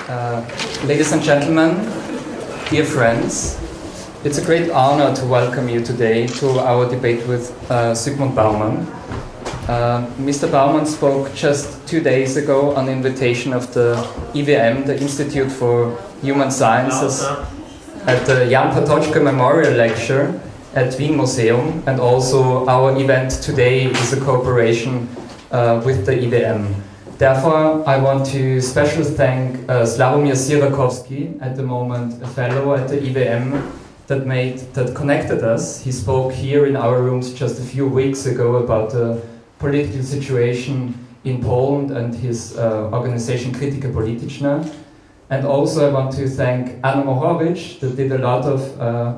Ladies and gentlemen, dear friends, it's a great honor to welcome you today to our debate with Zygmunt BAUMAN. Mr. BAUMAN spoke just 2 days ago on the invitation of the IWM, the Institute for Human Sciences, at the Patočka Memorial Lecture at Wien Museum, and also our event today is a cooperation with the IWM. Therefore, I want to specially thank Sławomir Sirakovsky, at the moment a fellow at the IWM, that connected us. He spoke here in our rooms just a few weeks ago about the political situation in Poland and his organization Krytyka Polityczna. And also I want to thank Anna Mohorovic, that did a lot of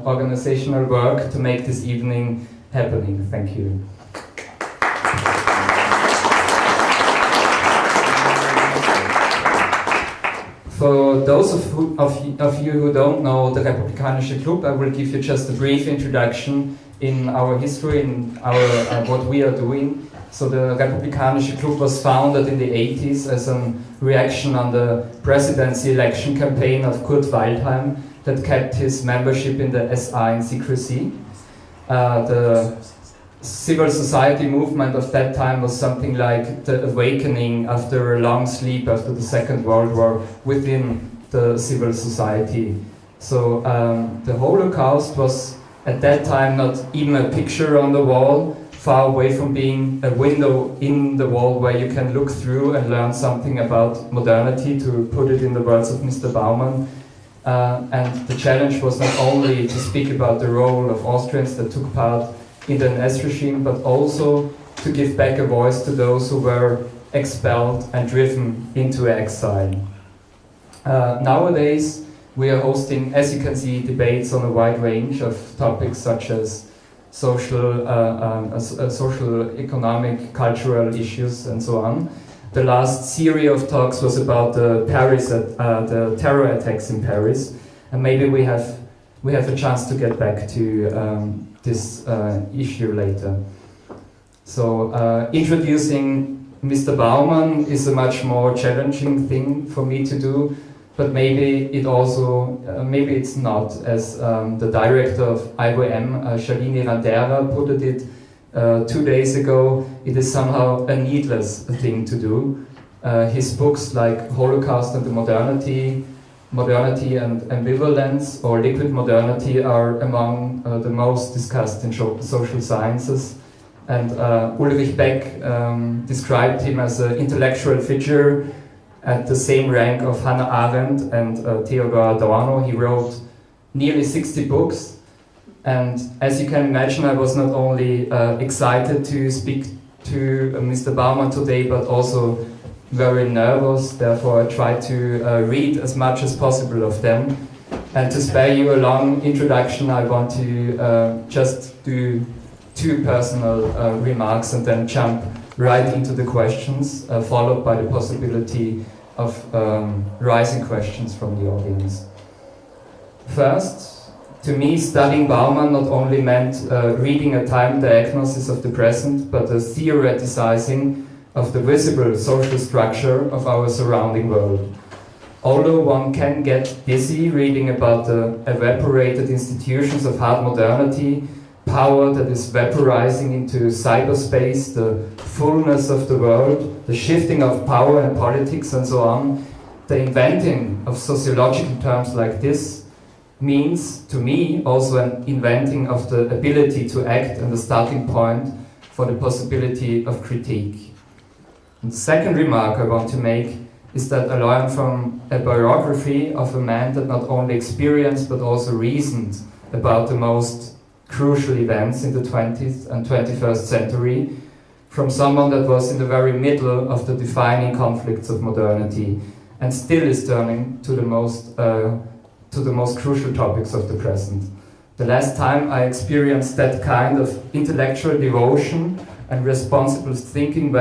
organizational work to make this evening happening. Thank you. For those of you who don't know the Republikanischer Club, I will give you just a brief introduction in our history, in our what we are doing. So the Republikanischer Club was founded in the 80s as a reaction on the presidency election campaign of Kurt Waldheim that kept his membership in the SA in secrecy. The civil society movement of that time was something like the awakening after a long sleep after the Second World War within the civil society. So the Holocaust was at that time not even a picture on the wall, far away from being a window in the wall where you can look through and learn something about modernity, to put it in the words of Mr. Bauman. And the challenge was not only to speak about the role of Austrians that took part in the NS regime, but also to give back a voice to those who were expelled and driven into exile. Nowadays, we are hosting, as you can see, debates on a wide range of topics such as social, economic, cultural issues, and so on. The last series of talks was about the terror attacks in Paris, and maybe we have a chance to get back to this issue later. So introducing Mr. Bauman is a much more challenging thing for me to do, but maybe it also, maybe it's not, as the director of IWM, Shalini Randera, put it 2 days ago. It is somehow a needless thing to do. His books like Holocaust and the Modernity and Ambivalence, or Liquid Modernity, are among the most discussed in social sciences. And Ulrich Beck described him as an intellectual figure at the same rank of Hannah Arendt and Theodor Adorno. He wrote nearly 60 books. And as you can imagine, I was not only excited to speak to Mr. Bauman today, but also very nervous. Therefore, I tried to read as much as possible of them. And to spare you a long introduction, I want to just do 2 personal remarks and then jump right into the questions, followed by the possibility of rising questions from the audience. First, to me, studying Bauman not only meant reading a time diagnosis of the present, but a theoreticizing of the visible social structure of our surrounding world. Although one can get dizzy reading about the evaporated institutions of hard modernity, power that is vaporizing into cyberspace, the fullness of the world, the shifting of power and politics and so on, the inventing of sociological terms like this means, to me, also an inventing of the ability to act and the starting point for the possibility of critique. And the second remark I want to make is that I learned from a biography of a man that not only experienced but also reasoned about the most crucial events in the 20th and 21st century, from someone that was in the very middle of the defining conflicts of modernity and still is turning to the most crucial topics of the present. The last time I experienced that kind of intellectual devotion and responsible thinking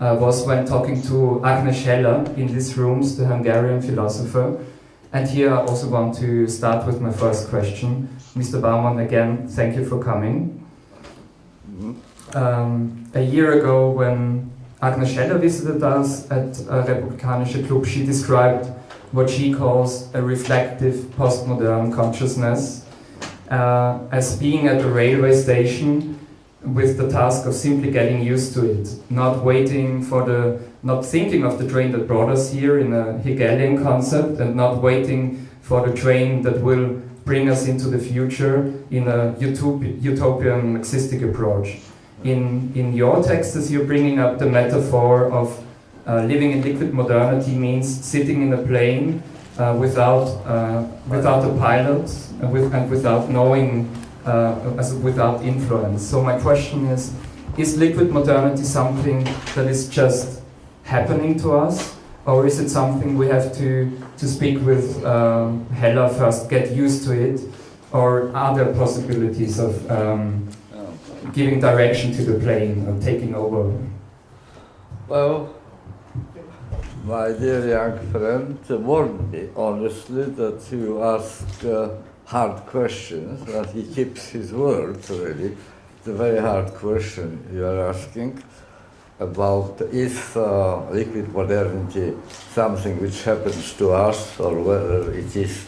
was when talking to Agnes Heller in these rooms, the Hungarian philosopher. And here I also want to start with my first question. Mr. Bauman, again, thank you for coming. A year ago, when Agnes Heller visited us at Republikanischer Club, she described what she calls a reflective postmodern consciousness, as being at the railway station with the task of simply getting used to it, not thinking of the train that brought us here in a Hegelian concept, and not waiting for the train that will bring us into the future in a utopian Marxistic approach. In your texts, you're bringing up the metaphor of living in liquid modernity means sitting in a plane without a pilot and without knowing, without influence. So my question is liquid modernity something that is just happening to us, or is it something we have to speak with Hella first, get used to it, or are there possibilities of giving direction to the plane or taking over? Well, my dear young friend warned me honestly that you ask hard questions, and he keeps his word really. It's a very hard question you are asking about is liquid modernity something which happens to us, or whether it is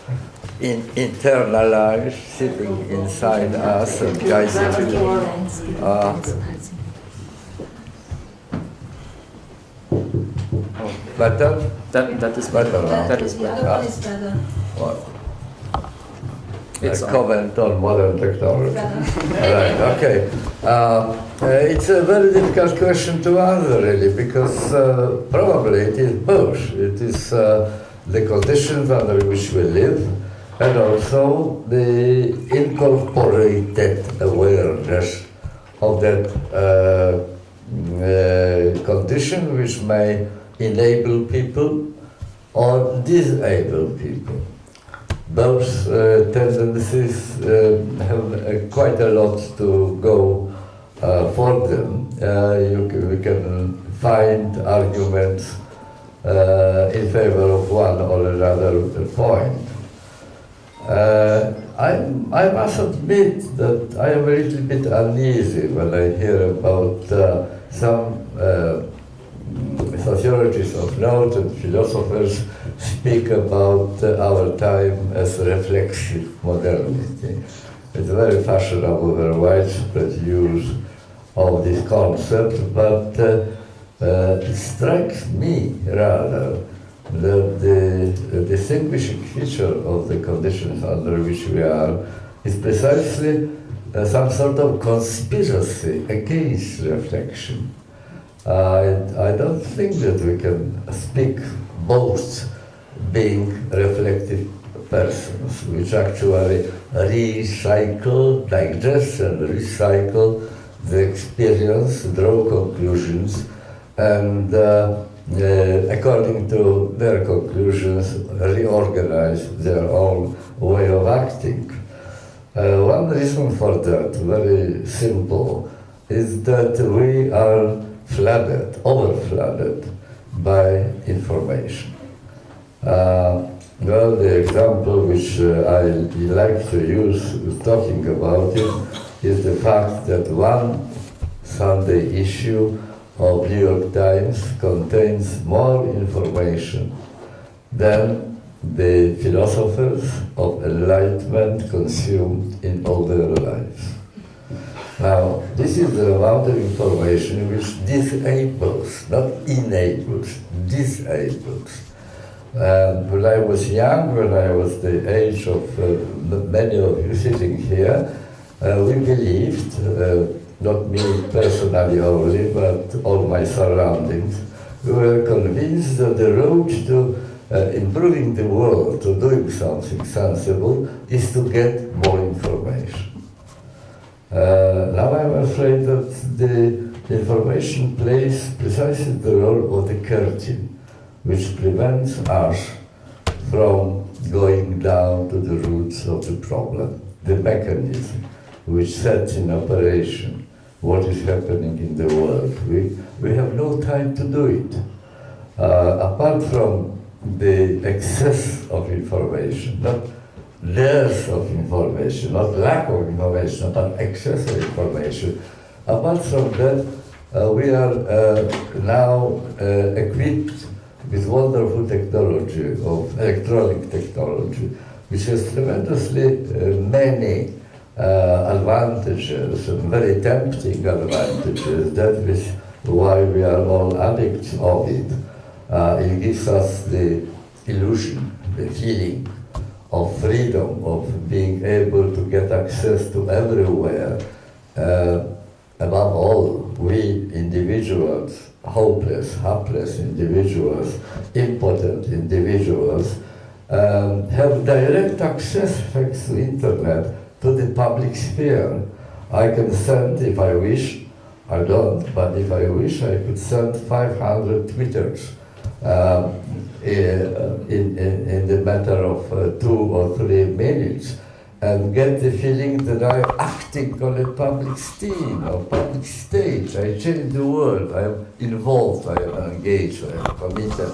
internalized, sitting inside us and guiding better? That is better. That is better. What? A comment on modern technology. Right, okay. It's a very difficult question to answer, really, because probably it is both. It is the conditions under which we live, and also the incorporated awareness of that condition which may enable people or disable people. Those tendencies have quite a lot to go for them. We can find arguments in favor of one or another point. I must admit that I am a little bit uneasy when I hear about some sociologists of note and philosophers speak about our time as reflexive modernity. It's very fashionable, very widespread use of this concept, but it strikes me rather that the distinguishing feature of the conditions under which we are is precisely some sort of conspiracy against reflection. I don't think that we can speak both being reflective persons, which actually recycle, digest and recycle the experience, draw conclusions, and according to their conclusions, reorganize their own way of acting. One reason for that, very simple, is that we are flooded, over-flooded by information. Well, the example which I like to use talking about it is the fact that one Sunday issue of New York Times contains more information than the philosophers of enlightenment consumed in all their lives. Now, this is the amount of information which disables, not enables, disables. When I was young, when I was the age of many of you sitting here, we believed, not me personally only, but all my surroundings, we were convinced that the road to improving the world, to doing something sensible, is to get more information. Now I'm afraid that the information plays precisely the role of the curtain, which prevents us from going down to the roots of the problem, the mechanism which sets in operation what is happening in the world. We have no time to do it. Apart from the excess of information, not dearth of information, not lack of information, but excess of information. Apart from that, we are now equipped with wonderful technology of electronic technology, which has tremendously many advantages, and very tempting advantages. That is why we are all addicts of it. It gives us the illusion, the feeling of freedom, of being able to get access to everywhere. Above all, we individuals, hopeless, hapless individuals, impotent individuals, have direct access, thanks to internet, to the public sphere. I can send, if I wish, I don't, but if I wish, I could send 500 Twitters in the matter of 2 or 3 minutes, and get the feeling that I'm acting on a public scene or public stage. I change the world, I am involved, I am engaged, I am committed.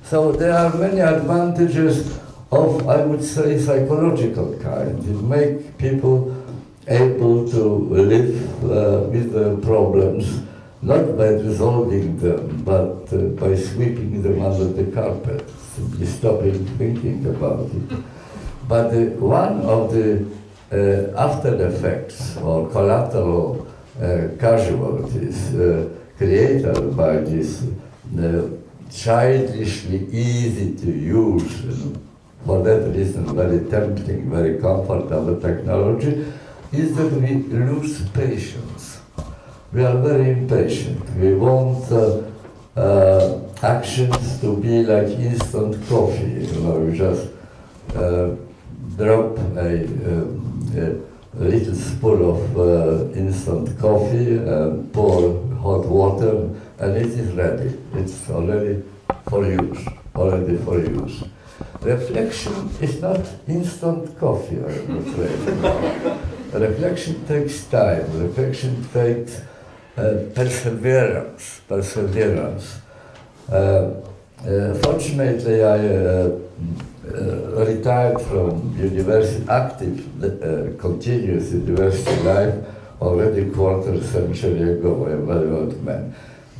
So there are many advantages of, I would say, psychological kind. It makes people able to live with their problems, not by resolving them, but by sweeping them under the carpet, simply stopping thinking about it. But one of the after effects or collateral casualties created by this childishly easy to use, and for that reason very tempting, very comfortable technology, is that we lose patience. We are very impatient. We want actions to be like instant coffee. You know, you just drop a little spoon of instant coffee, pour hot water, and it is ready. It's already for use. Reflection is not instant coffee, I'm afraid. Reflection takes time. Reflection takes perseverance. Fortunately, I retired from active, continuous university life already quarter century ago. I'm a very old man.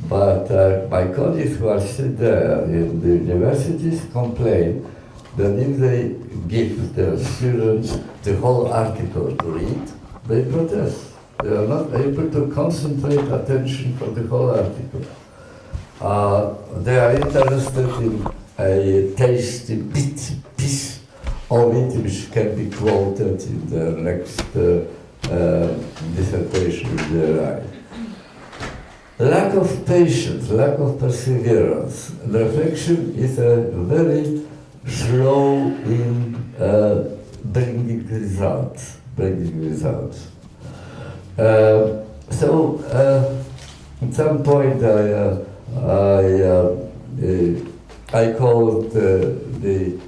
But my colleagues who are still there in the universities complain that if they give their students the whole article to read, they protest. They are not able to concentrate attention for the whole article. They are interested in a tasty piece of it which can be quoted in the next dissertation if they write. Lack of patience, lack of perseverance. Reflection is a very slow in bringing results. So at some point I called the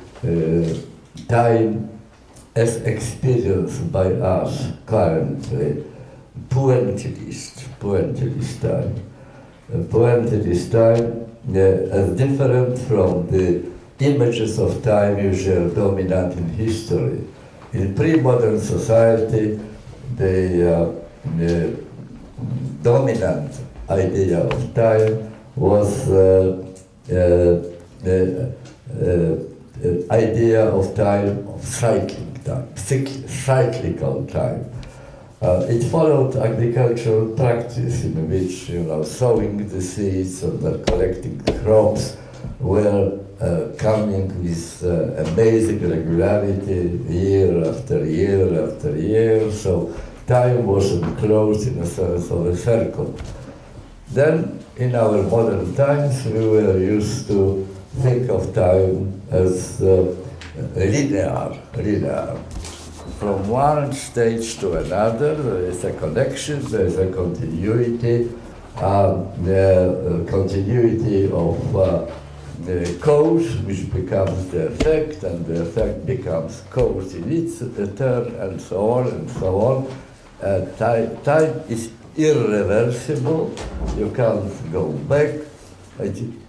time as experienced by us currently pointillist time. Pointillist time as different from the images of time usually dominant in history. In pre-modern society, the dominant idea of time was the idea of time of cyclical time. It followed agricultural practice in which, sowing the seeds and collecting the crops were coming with amazing regularity year after year after year, so time was enclosed in a sense of a circle. Then, in our modern times, we were used to think of time as linear. From one stage to another, there is a connection, there is a continuity, the continuity of the cause, which becomes the effect, and the effect becomes cause in its turn, and so on and so on. Time is irreversible. You can't go back.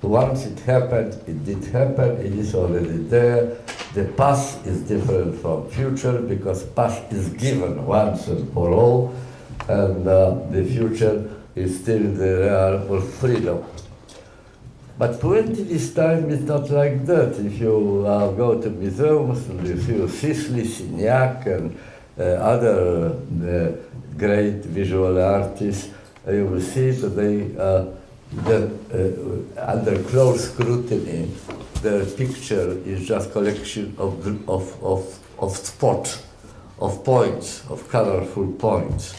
Once it happened, it did happen. It is already there. The past is different from future because past is given once and for all, and the future is still the realm of freedom. But poetry this time is not like that. If you go to museums and you see Sisley, Signac, and other great visual artists, you will see that under close scrutiny, their picture is just collection of spots, of points, of colorful points.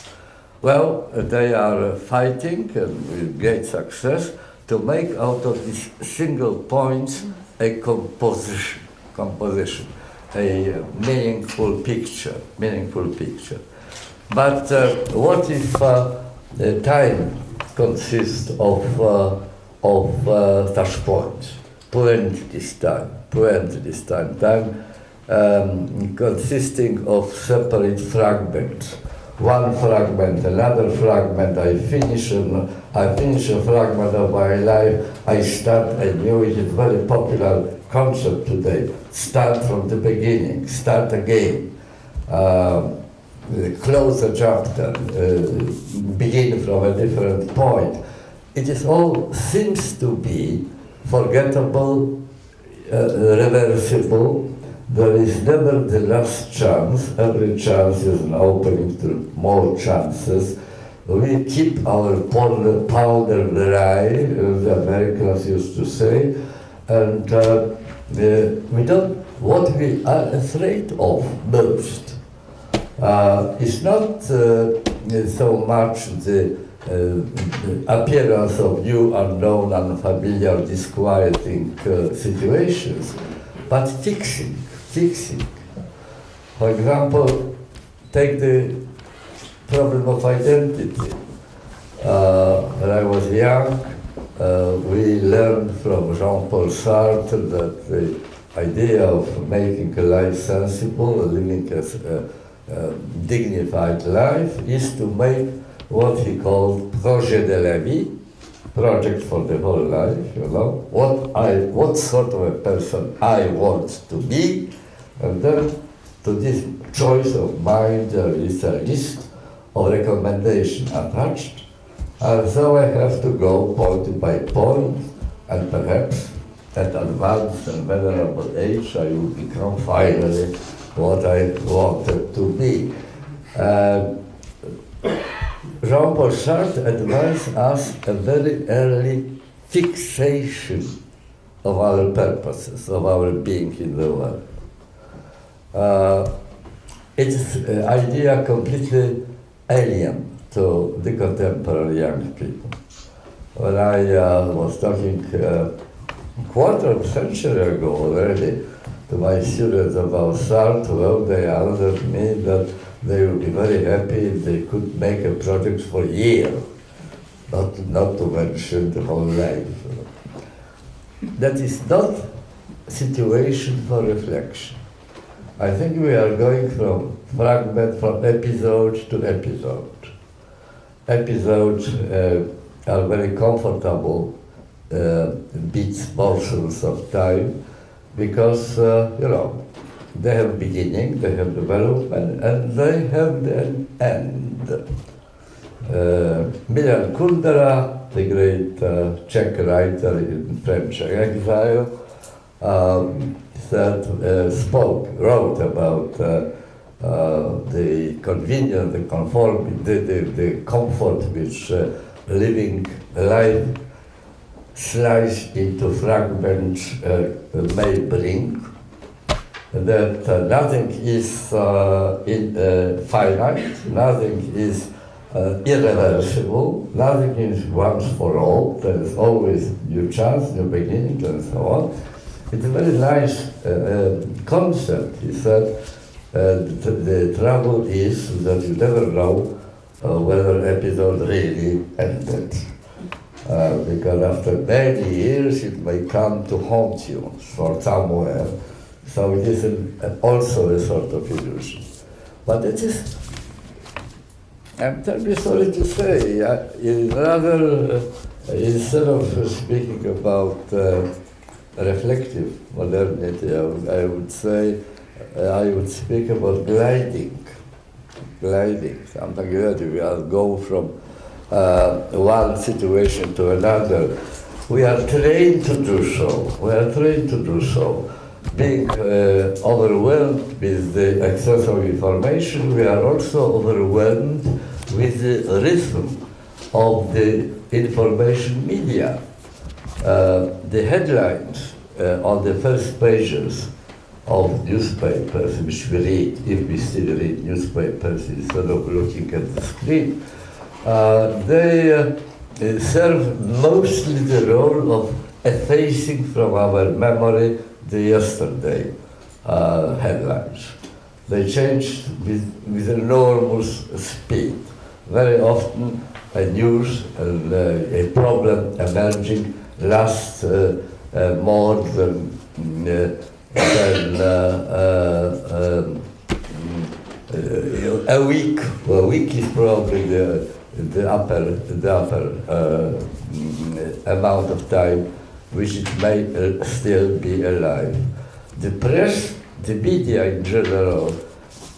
Well, they are fighting, and with great success, to make out of these single points a composition, a meaningful picture. But what if time consists of such points? Plenty this time. Time consisting of separate fragments. One fragment, another fragment, I finish a fragment of my life, I start anew. It is a very popular concept today. Start from the beginning, start again. Close a chapter, begin from a different point. It is all seems to be forgettable, reversible. There is never the last chance. Every chance is an opening to more chances. We keep our powder dry, the Americans used to say, and we don't. What we are afraid of most is not so much the appearance of new, unknown, unfamiliar, disquieting situations, but fixing. For example, take the problem of identity. When I was young, we learned from Jean-Paul Sartre that the idea of making a life sensible, living a dignified life, is to make what he called projet de la vie, project for the whole life, you know, what sort of a person I want to be, and then to this choice of mind there is a list of recommendations attached, and so I have to go point by point, and perhaps at advanced and venerable age I will become finally what I wanted to be. Jean-Paul Sartre advised us a very early fixation of our purposes, of our being in the world. It's an idea completely alien to the contemporary young people. When I was talking a quarter of a century ago already to my students about Sartre, well, they answered me that they would be very happy if they could make a project for a year, not to mention the whole life. That is not a situation for reflection. I think we are going from episode to episode. Episodes are very comfortable bits, portions of time, because, they have beginning, they have development, and they have an end. Milan Kundera, the great Czech writer in French exile, wrote about the convenience, the conformity, the comfort which living life sliced into fragments may bring. That nothing is finite, nothing is irreversible, nothing is once for all. There is always new chance, new beginning, and so on. It's a very nice concept. He said the trouble is that you never know whether an episode really ended. Because after many years it may come to haunt you for somewhere. So it is also a sort of illusion. But it is, I'm terribly sorry to say, instead of speaking about reflective modernity, I would speak about gliding, something that we all go from one situation to another. we are trained to do so. We are trained to do so. Being overwhelmed with the excess of information, we are also overwhelmed with the rhythm of the information media. The headlines on the first pages of newspapers, which we read, if we still read newspapers instead of looking at the screen, they serve mostly the role of effacing from our memory the yesterday headlines. They change with enormous speed. Very often a news and a problem emerging lasts more than a week. A week is probably the upper amount of time which it may still be alive. The press, the media in general,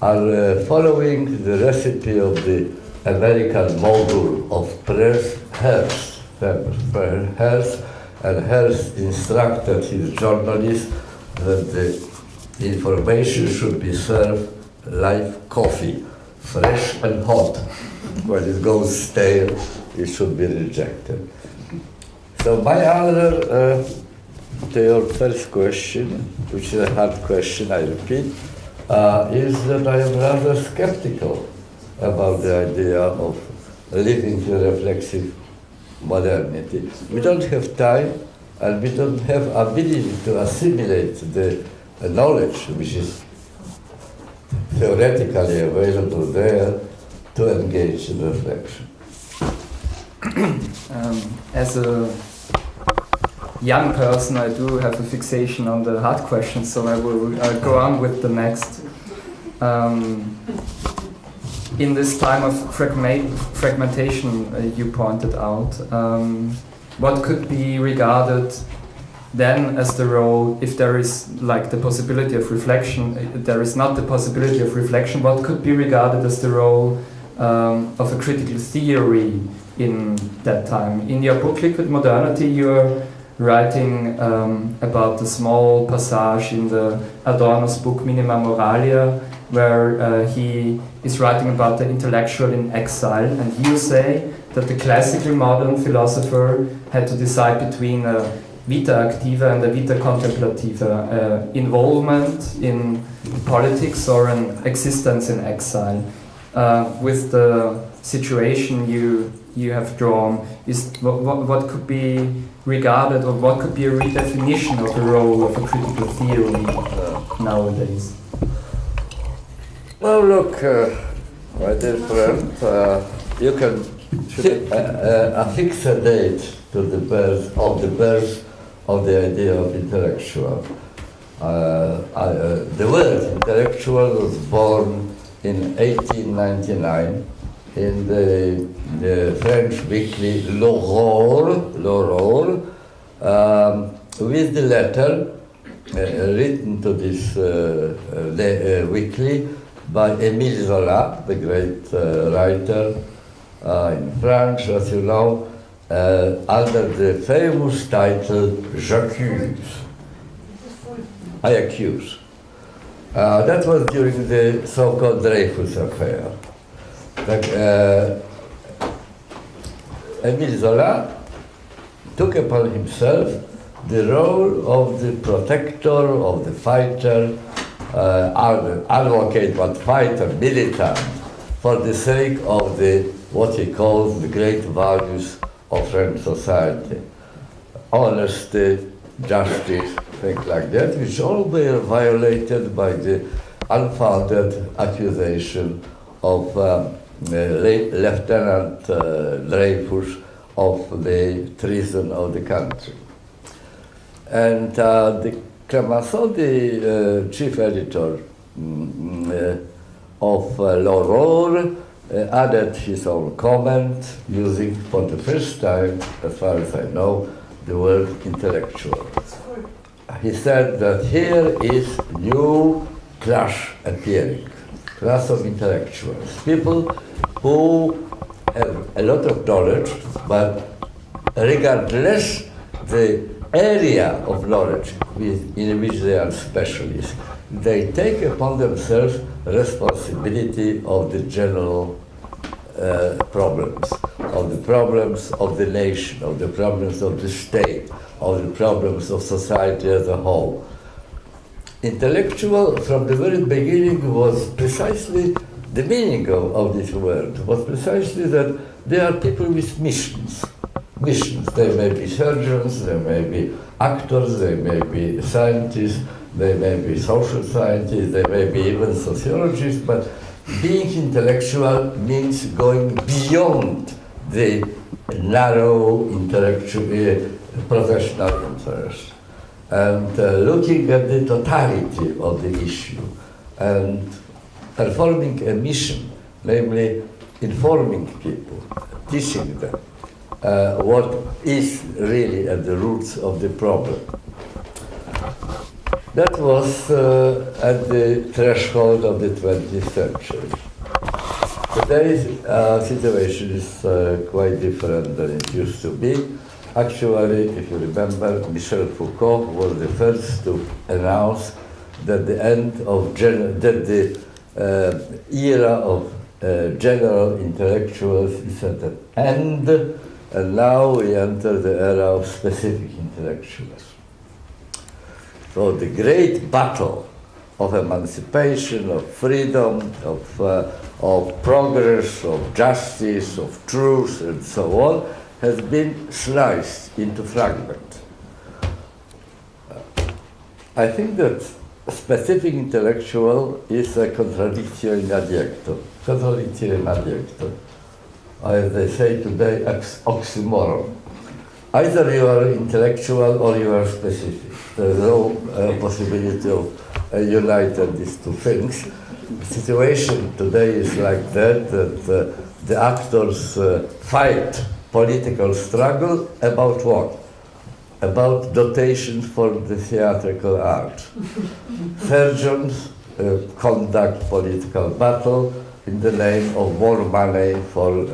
are following the recipe of the American mogul of press, Hearst. And Hearst instructed his journalists that the information should be served like coffee, fresh and hot. When it goes stale, it should be rejected. So my answer to your first question, which is a hard question, I repeat, is that I am rather skeptical about the idea of living in reflexive modernity. We don't have time, and we don't have ability to assimilate the knowledge which is theoretically available there to engage in reflection. As a young person, I do have a fixation on the hard questions, so I will go on with the next. In this time of fragmentation, you pointed out, what could be regarded then as the role, if there is like the possibility of reflection, there is not the possibility of reflection, what could be regarded as the role of a critical theory in that time? In your book, Liquid Modernity, you're writing about the small passage in the Adorno's book Minima Moralia, where he is writing about the intellectual in exile, and you say that the classically modern philosopher had to decide between a vita activa and a vita contemplativa, involvement in politics or an existence in exile. With the situation you have drawn, is what could be regarded, or what could be a redefinition of the role of a critical theory nowadays? Well, look, my dear friend, you can affix a date to the birth of the idea of intellectual. The word intellectual was born in 1899 in the French weekly L'Aurore, with the letter written to this weekly by Émile Zola, the great writer in France, as you know, under the famous title J'accuse. I accuse. That was during the so-called Dreyfus affair. Émile Zola took upon himself the role of the protector, of the fighter, advocate, but fighter, militant, for the sake of what he calls the great values of French society. Honesty, justice, things like that, which all were violated by the unfounded accusation of Lieutenant Dreyfus of the treason of the country. And the Clemenceau, the chief editor of L'Aurore, added his own comment, using for the first time, as far as I know, the word intellectual. He said that here is new class appearing, class of intellectuals, people who have a lot of knowledge, but regard less the area of knowledge in which they are specialists, they take upon themselves responsibility of the general problems of the nation, of the problems of the state, of the problems of society as a whole. Intellectual, from the very beginning, was precisely the meaning of this word, was precisely that they are people with missions. Missions. They may be surgeons, they may be actors, they may be scientists, they may be social scientists, they may be even sociologists, but being intellectual means going beyond the narrow intellectual professional interest and looking at the totality of the issue and performing a mission, namely informing people, teaching them what is really at the roots of the problem. That was at the threshold of the 20th century. Today's situation is quite different than it used to be. Actually, if you remember, Michel Foucault was the first to announce that the end of the era of general intellectuals is at an end, and now we enter the era of specific intellectuals. So the great battle of emancipation, of freedom, of progress, of justice, of truth, and so on, has been sliced into fragments. I think that specific intellectual is a contradictio in adjecto. Contradictio in adjecto. As they say today, oxymoron. Either you are intellectual or you are specific. There is no possibility of uniting these two things. The situation today is like that the actors fight political struggle about what? About dotations for the theatrical art. Surgeons conduct political battle in the name of more money for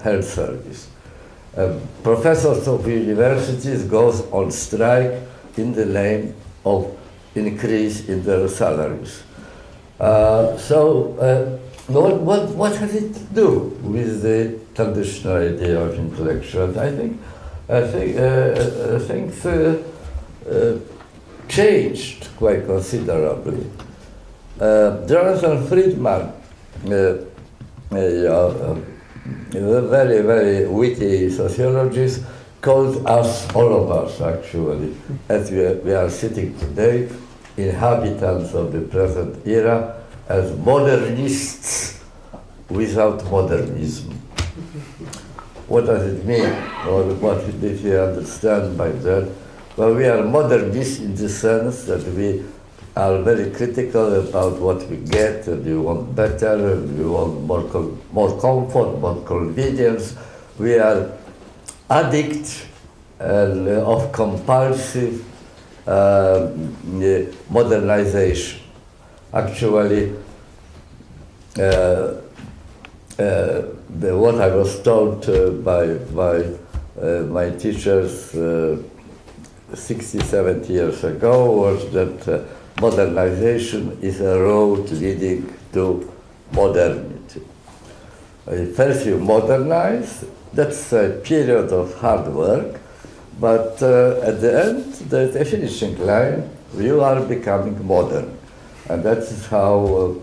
health service. Professors of universities goes on strike in the name of increase in their salaries. What has it to do with the traditional idea of intellectuals? I think things changed quite considerably. Jonathan Friedman, a very, very witty sociologist, called us, all of us actually, as we are sitting today, inhabitants of the present era, as modernists without modernism. What does it mean? Or what did you understand by that? Well, we are modernists in the sense that we are very critical about what we get, and we want better, and we want more comfort, more convenience. We are addicts of compulsive modernization. Actually, what I was told by my teachers 60, 70 years ago was that modernization is a road leading to modernity. First you modernize, that's a period of hard work, but at the end there's a finishing line, you are becoming modern. And that is how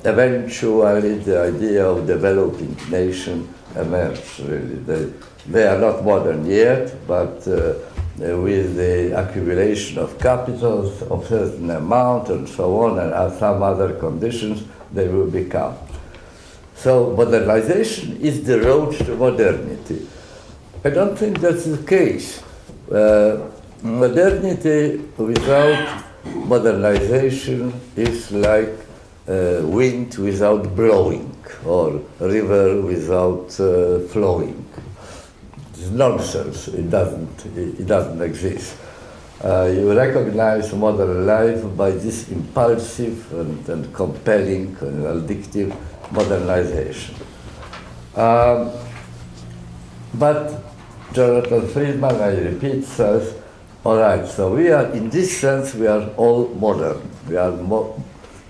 eventually the idea of developing nation emerged, really. They are not modern yet, but with the accumulation of capitals of certain amount and so on, and some other conditions, they will become. So modernization is the road to modernity. I don't think that's the case. Modernity without modernization is like wind without blowing, or river without flowing. It's nonsense. It doesn't exist. You recognize modern life by this impulsive and compelling and addictive modernization. But Jonathan Friedman, I repeat, says, all right, so we are, in this sense, we are all modern. We are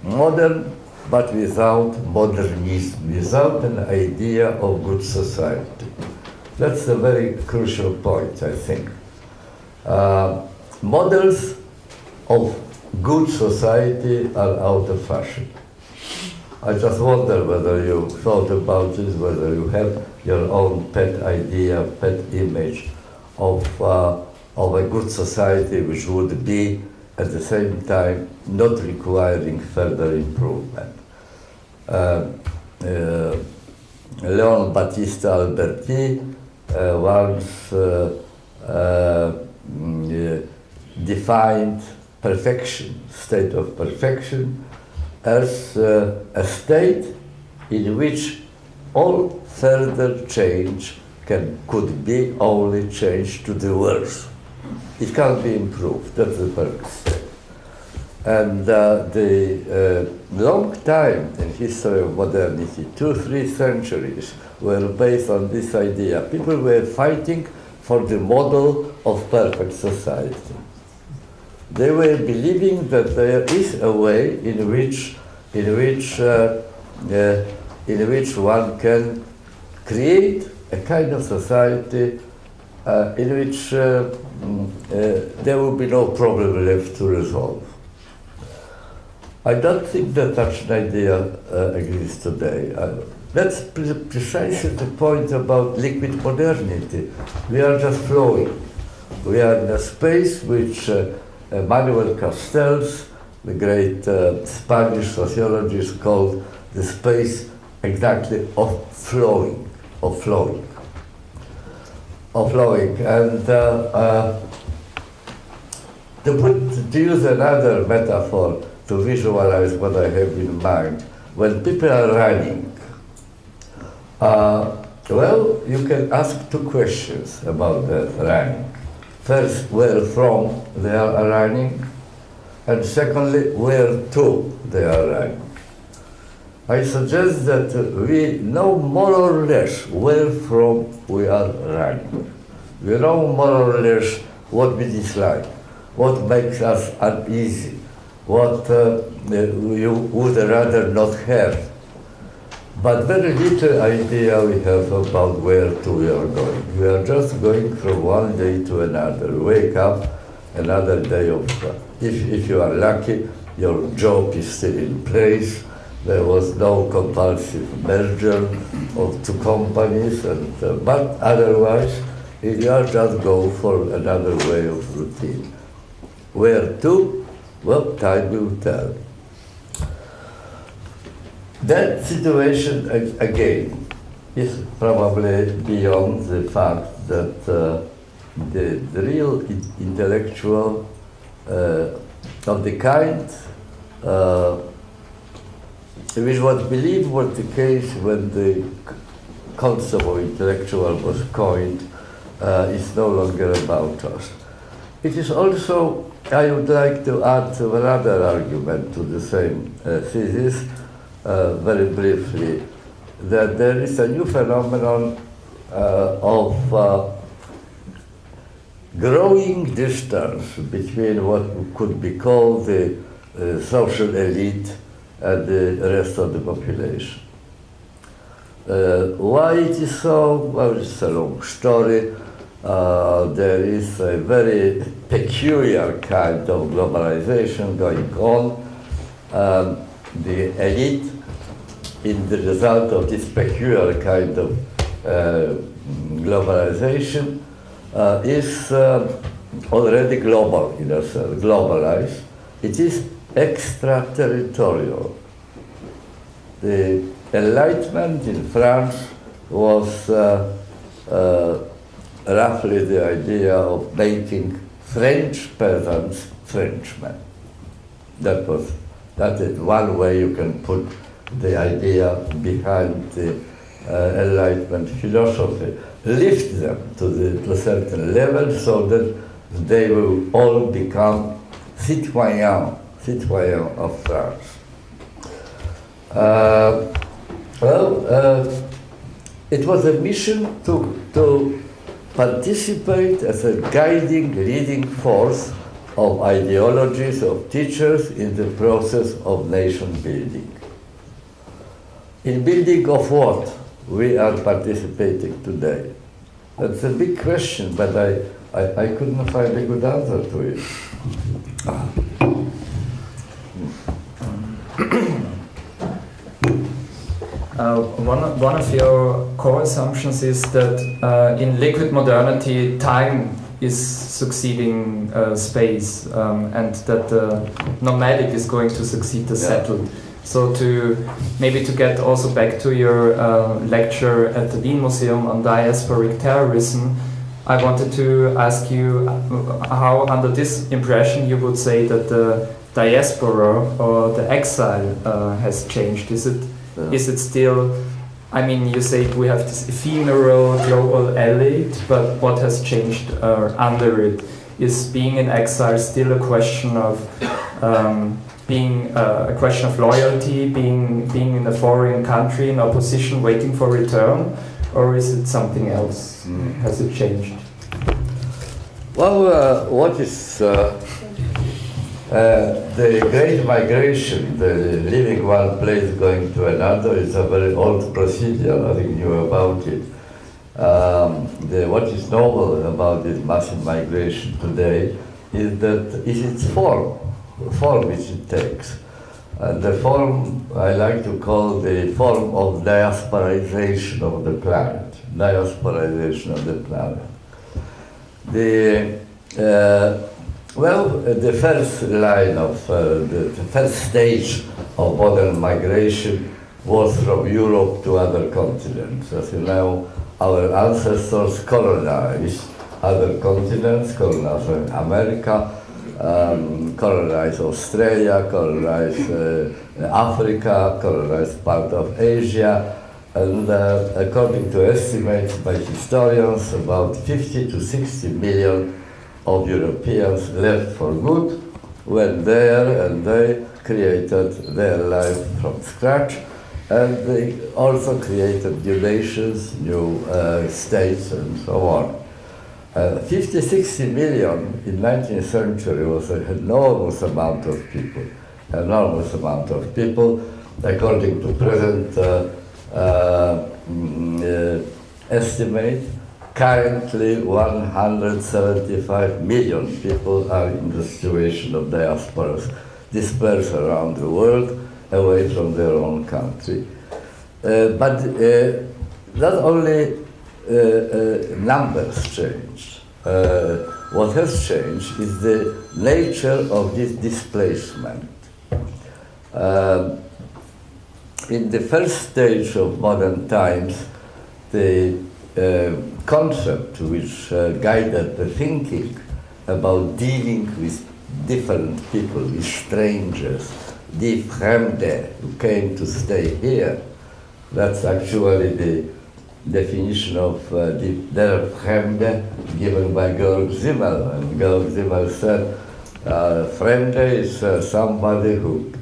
modern, but without modernism, without an idea of good society. That's a very crucial point, I think. Models of good society are out of fashion. I just wonder whether you thought about this, whether you have your own pet idea, pet image of a good society which would be at the same time not requiring further improvement. Leon Battista Alberti once defined perfection, state of perfection, as a state in which all further change could be only change to the worse. It can't be improved, that's the perfect state. And the long time in history of modernity, 2-3 centuries, were based on this idea. People were fighting for the model of perfect society. They were believing that there is a way in which one can create a kind of society in which there will be no problem left to resolve. I don't think that such an idea exists today. That's precisely the point about liquid modernity. We are just flowing. We are in a space which Manuel Castells, the great Spanish sociologist, called the space exactly of flowing. And to use another metaphor to visualize what I have in mind, when people are running, well, you can ask two questions about that running. First, where from they are running, and secondly, where to they are running. I suggest that we know more or less where from we are running. We know more or less what we dislike, what makes us uneasy, what we would rather not have. But very little idea we have about where to we are going. We are just going from one day to another. Wake up, another day of, if you are lucky, your job is still in place. There was no compulsive merger of two companies, but otherwise, you are just go for another way of routine. Where to? Well, time will tell. That situation, again, is probably beyond the fact that the real intellectual of the kind which was believed was the case when the concept of intellectual was coined is no longer about us. It is also, I would like to add another argument to the same thesis, very briefly, that there is a new phenomenon of growing distance between what could be called the social elite and the rest of the population. Why it is so? Well, it's a long story. There is a very peculiar kind of globalization going on. The elite, in the result of this peculiar kind of globalization, is already global in a sense, globalized. It is extraterritorial. The Enlightenment in France was roughly the idea of making French peasants Frenchmen. That is one way you can put the idea behind the Enlightenment philosophy. Lift them to a certain level so that they will all become citoyens of France. It was a mission to participate as a guiding, leading force of ideologies of teachers in the process of nation building. In building of what we are participating today? That's a big question, but I couldn't find a good answer to it. One of your core assumptions is that in liquid modernity, time is succeeding space, and that the nomadic is going to succeed the settled. So maybe to get also back to your lecture at the Wien Museum on Diasporic Terrorism, I wanted to ask you how, under this impression, you would say that the diaspora or the exile has changed. Is it still, I mean, you say we have this ephemeral global elite, but what has changed under it? Is being in exile still a question of being a question of loyalty, being in a foreign country in opposition, waiting for return, or is it something else? Has it changed? Well, what is the great migration, the leaving one place going to another, is a very old procedure. Nothing new about it. What is novel about this massive migration today is its form which it takes. And the form I like to call the form of diasporization of the planet. Diasporization of the planet. The first line of the first stage of modern migration was from Europe to other continents. As you know, our ancestors colonized other continents, colonized America, colonized Australia, colonized Africa, colonized part of Asia, and according to estimates by historians, about 50 to 60 million of Europeans left for good, went there and they created their life from scratch, and they also created new nations, new states, and so on. 50, 60 million in 19th century was an enormous amount of people, according to present estimate. Currently, 175 million people are in the situation of diasporas, dispersed around the world, away from their own country. But not only numbers changed. What has changed is the nature of this displacement. In the first stage of modern times, the concept which guided the thinking about dealing with different people, with strangers, die Fremde, who came to stay here. That's actually the definition of der Fremde given by Georg Simmel. And Georg Simmel said, Fremde is somebody who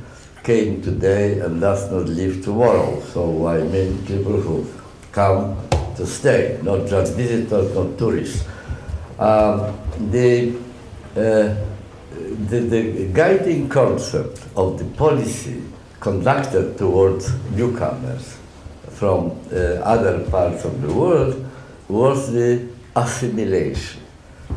came today and does not leave tomorrow. So I mean people who come to stay, not just visitors, not tourists. The guiding concept of the policy conducted towards newcomers from other parts of the world was the assimilation.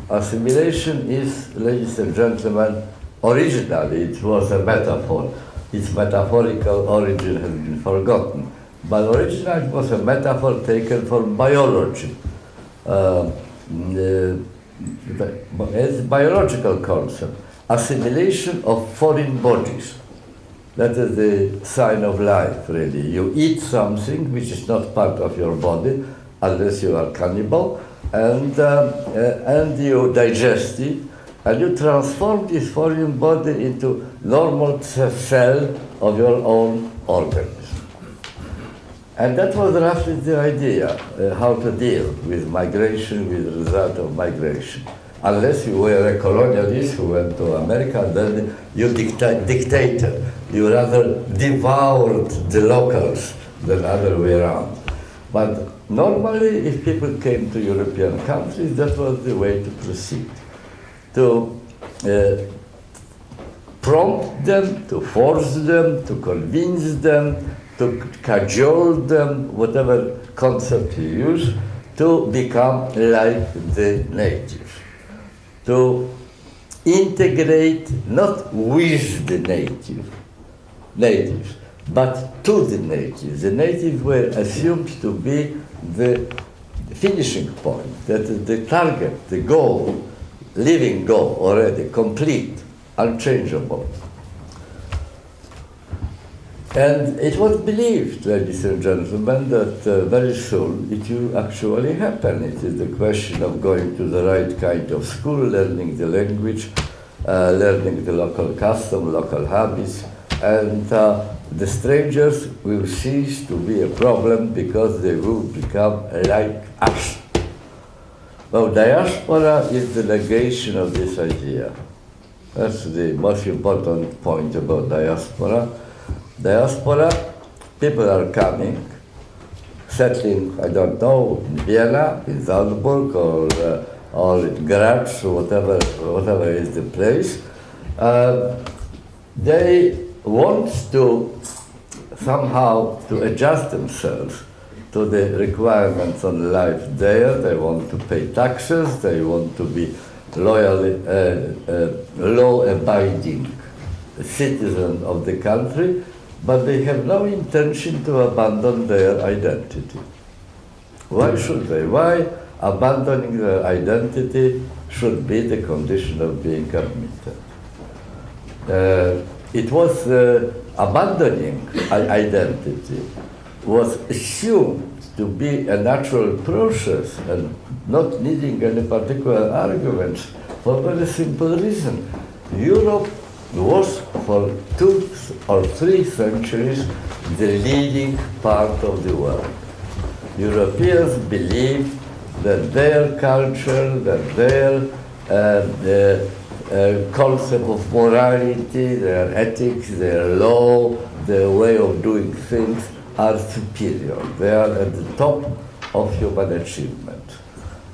Assimilation is, ladies and gentlemen, originally it was a metaphor. Its metaphorical origin has been forgotten. But originally it was a metaphor taken from biology. It's a biological concept. Assimilation of foreign bodies. That is the sign of life, really. You eat something which is not part of your body, unless you are cannibal, and you digest it, and you transform this foreign body into normal cell of your own organism. And that was roughly the idea, how to deal with migration, with the result of migration. Unless you were a colonialist who went to America, then you dictated. You rather devoured the locals than other way around. But normally, if people came to European countries, that was the way to proceed. To prompt them, to force them, to convince them, to cajole them, whatever concept you use, to become like the natives. To integrate not with the natives, but to the natives. The natives were assumed to be the finishing point, that the target, the goal, living goal already, complete, unchangeable. And it was believed, ladies and gentlemen, that very soon it will actually happen. It is the question of going to the right kind of school, learning the language, learning the local custom, local habits, and the strangers will cease to be a problem because they will become like us. Well, diaspora is the negation of this idea. That's the most important point about diaspora. Diaspora, people are coming, settling, I don't know, in Vienna, in Salzburg, or in Graz, or whatever is the place. They want to somehow to adjust themselves to the requirements on life there. They want to pay taxes, they want to be loyally, law-abiding citizen of the country, but they have no intention to abandon their identity. Why should they? Why abandoning their identity should be the condition of being admitted? It was abandoning identity was assumed to be a natural process and not needing any particular arguments for a very simple reason. Europe was for 2 or 3 centuries the leading part of the world. Europeans believed that their culture, that their concept of morality, their ethics, their law, their way of doing things are superior. They are at the top of human achievement.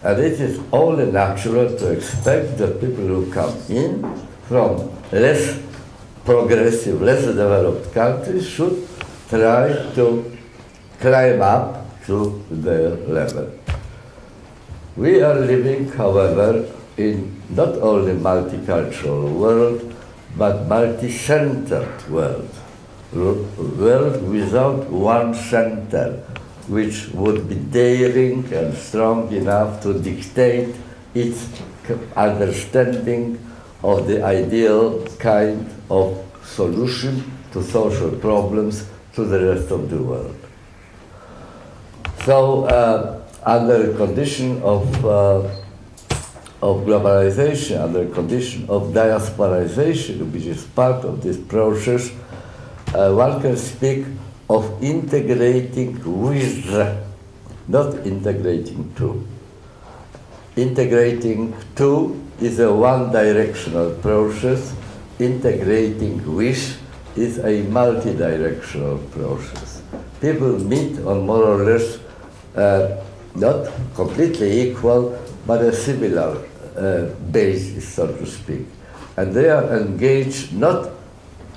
And it is only natural to expect that people who come in from less progressive, less developed countries should try to climb up to their level. We are living, however, in not only multicultural world, but multi-centered world without one center, which would be daring and strong enough to dictate its understanding of the ideal kind of solution to social problems to the rest of the world. So, under condition of globalization, under condition of diasporization, which is part of this process, one can speak of integrating with, not integrating to. Integrating to is a one-directional process. Integrating with is a multi-directional process. People meet on more or less not completely equal, but a similar basis, so to speak. And they are engaged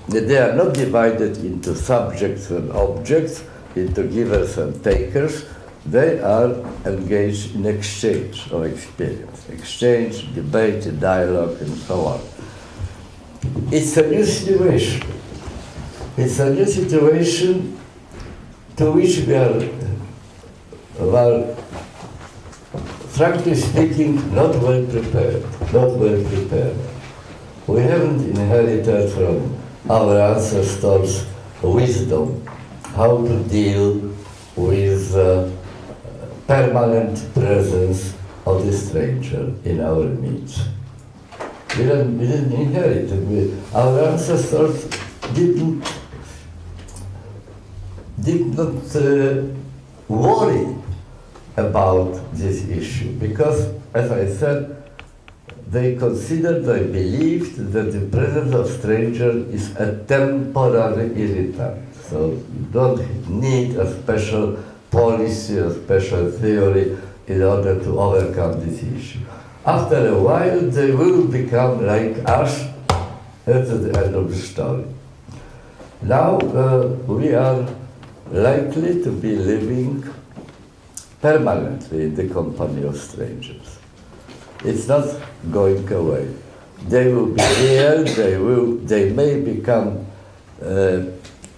they are not divided into subjects and objects, into givers and takers. They are engaged in exchange of experience, exchange, debate, dialogue, and so on. It's a new situation. It's a new situation to which we are, well, frankly speaking, not well prepared. Not well prepared. We haven't inherited from our ancestors' wisdom how to deal with permanent presence of the stranger in our midst. We didn't inherit it. Our ancestors did not worry about this issue because, as I said, they considered, they believed that the presence of stranger is a temporary irritant. So you don't need a special policy or special theory in order to overcome this issue. After a while, they will become like us. That's the end of the story. Now we are likely to be living permanently in the company of strangers. It's not going away. They will be here, they may become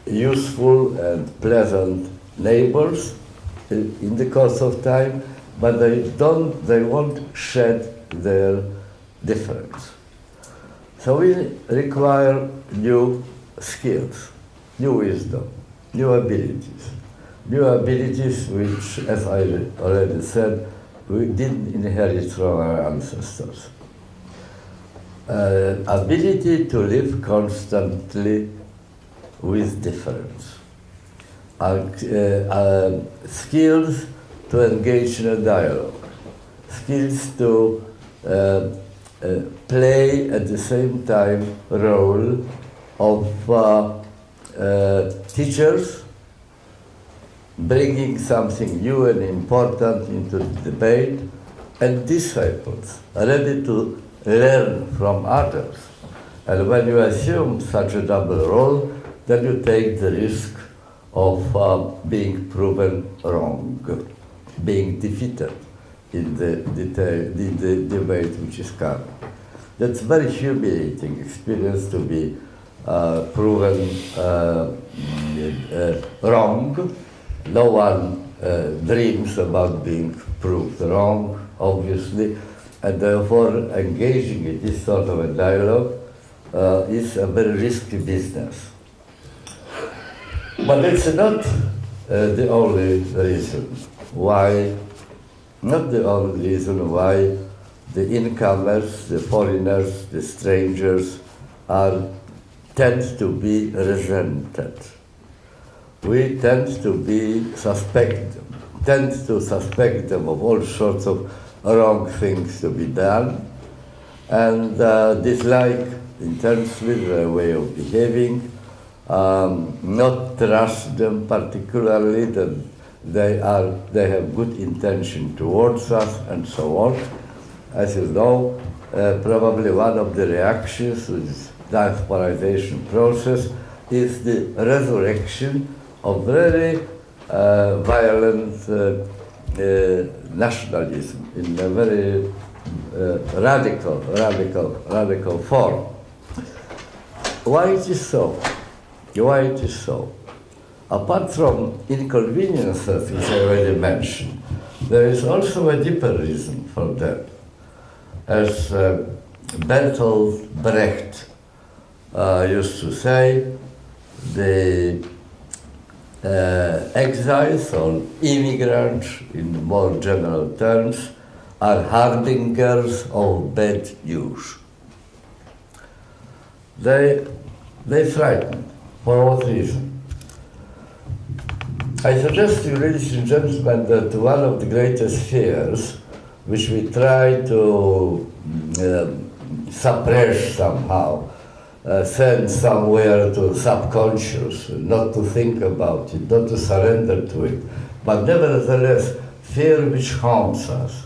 useful and pleasant neighbors in the course of time, but they won't shed their difference. So we require new skills, new wisdom, new abilities which, as I already said, we didn't inherit from our ancestors. Ability to live constantly with difference. Skills to engage in a dialogue. Skills to play at the same time role of teachers, bringing something new and important into the debate, and disciples, ready to learn from others. And when you assume such a double role, then you take the risk of being proven wrong, being defeated in the debate which is coming. That's a very humiliating experience to be proven wrong. No one dreams about being proved wrong, obviously, and therefore engaging in this sort of a dialogue is a very risky business. But it's not the only reason why, not the only reason why the incomers, the foreigners, the strangers tend to be resented. We tend to suspect them of all sorts of wrong things to be done, and dislike intensely their way of behaving, not trust them particularly, that they have good intention towards us, and so on. As you know, probably one of the reactions to this diasporization process is the resurrection of very violent nationalism in a very radical form. Why it is so? Why it is so? Apart from inconveniences which I already mentioned, there is also a deeper reason for that. As Bertolt Brecht used to say, the exiles or immigrants, in more general terms, are harbingers of bad news. They frighten. For what reason? I suggest to you, ladies and gentlemen, that one of the greatest fears, which we try to suppress somehow, send somewhere to subconscious, not to think about it, not to surrender to it, but nevertheless, fear which haunts us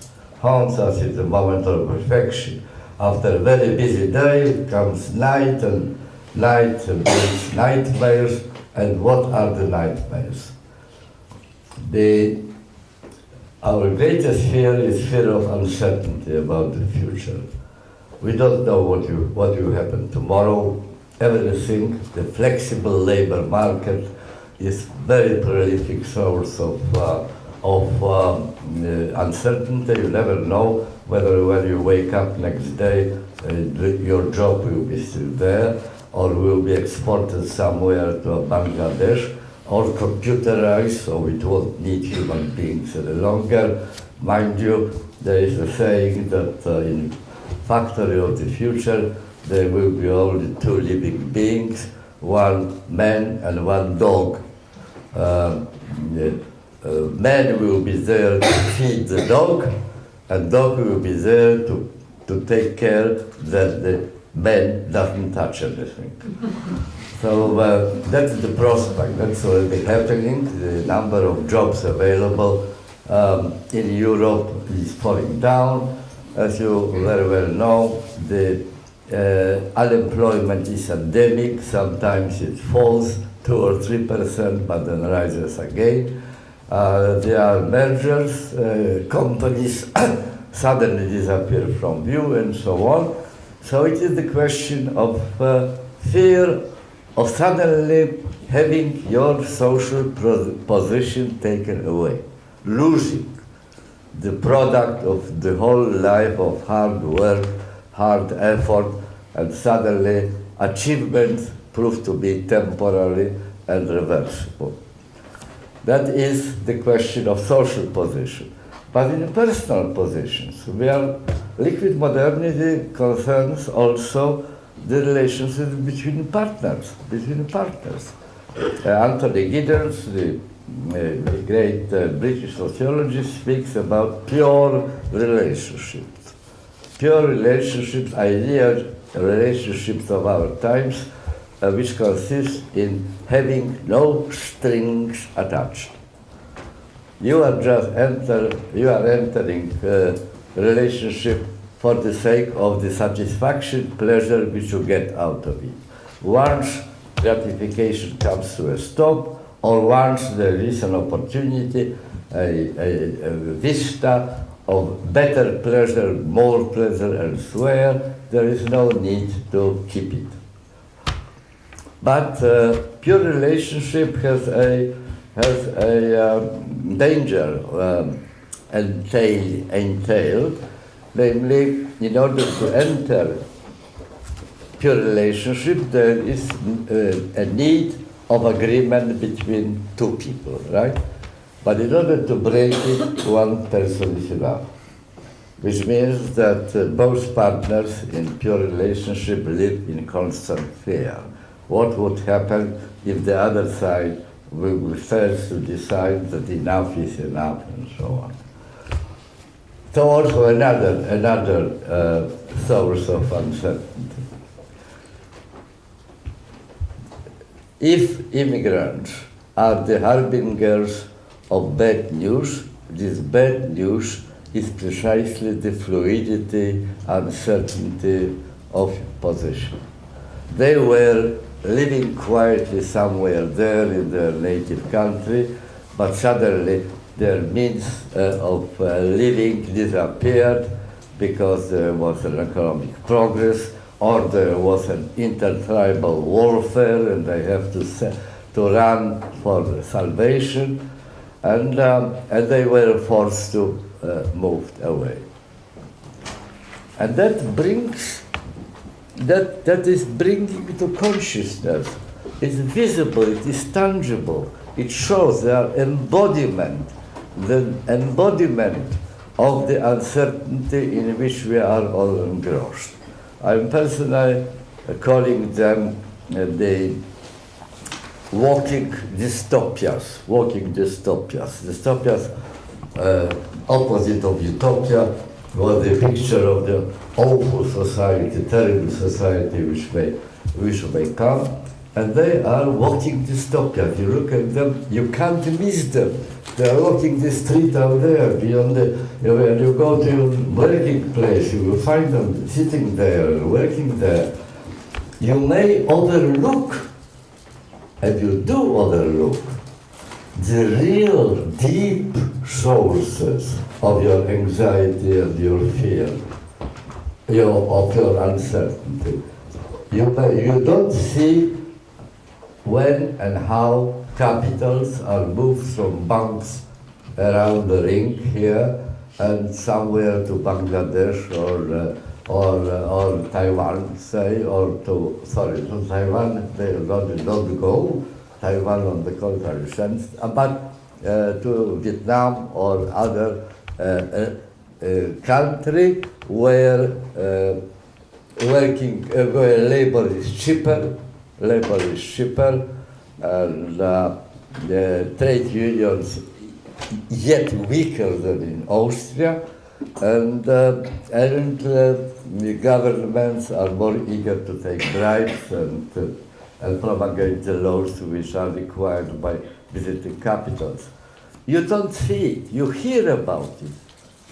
in the moment of perfection. After a very busy day comes night, and night brings nightmares. And what are the nightmares? Our greatest fear is fear of uncertainty about the future. We don't know what will happen tomorrow. Everything, the flexible labor market is very prolific source of uncertainty. You never know whether when you wake up next day, your job will be still there, or will be exported somewhere to Bangladesh, or computerized, so it won't need human beings any longer. Mind you, there is a saying that in factory of the future, there will be only two living beings, one man and one dog. Man will be there to feed the dog, and dog will be there to take care that the man doesn't touch anything. So that's the prospect, that's already happening. The number of jobs available in Europe is falling down. As you very well know, the unemployment is endemic. Sometimes it falls 2 or 3%, but then rises again. There are mergers, companies suddenly disappear from view, and so on. So it is the question of fear of suddenly having your social position taken away, losing the product of the whole life of hard work, hard effort, and suddenly achievements prove to be temporary and reversible. That is the question of social position. But in personal positions, liquid modernity concerns also the relationships between partners. Anthony Giddens, the great British sociologist, speaks about pure relationships. Pure relationships, ideal relationships of our times, which consist in having no strings attached. You are entering a relationship for the sake of the satisfaction, pleasure which you get out of it. Once gratification comes to a stop, or once there is an opportunity, a vista of better pleasure, more pleasure elsewhere, there is no need to keep it. But pure relationship has a danger entailed, namely, in order to enter pure relationship, there is a need of agreement between two people, right? But in order to break it, one person is enough, which means that both partners in pure relationship live in constant fear. What would happen if the other side will first to decide that enough is enough, and so on. So also another source of uncertainty. If immigrants are the harbingers of bad news, this bad news is precisely the fluidity, uncertainty of position. They were living quietly somewhere there in their native country, but suddenly their means of living disappeared because there was an economic progress, or there was an intertribal warfare and they have to run for salvation, and they were forced to move away. And that is bringing to consciousness. It's visible, it is tangible. It shows the embodiment of the uncertainty in which we are all engrossed. I'm personally calling them the walking dystopias. Dystopias, opposite of utopia, was the picture of the awful society, terrible society which may come, and they are walking dystopias. You look at them, you can't miss them. They are walking the street out there beyond when you go to your working place, you will find them sitting there, working there. You may overlook, and you do overlook, the real deep sources of your anxiety and your fear, of your uncertainty. You don't see when and how capitals are moved from banks around the ring here and somewhere to Bangladesh or Taiwan, say, to Taiwan they don't go. Taiwan on the contrary sense, but to Vietnam or other country where where labor is cheaper, and the trade unions yet weaker than in Austria, And the governments are more eager to take bribes and propagate the laws which are required by visiting capitals. You don't see it, you hear about it,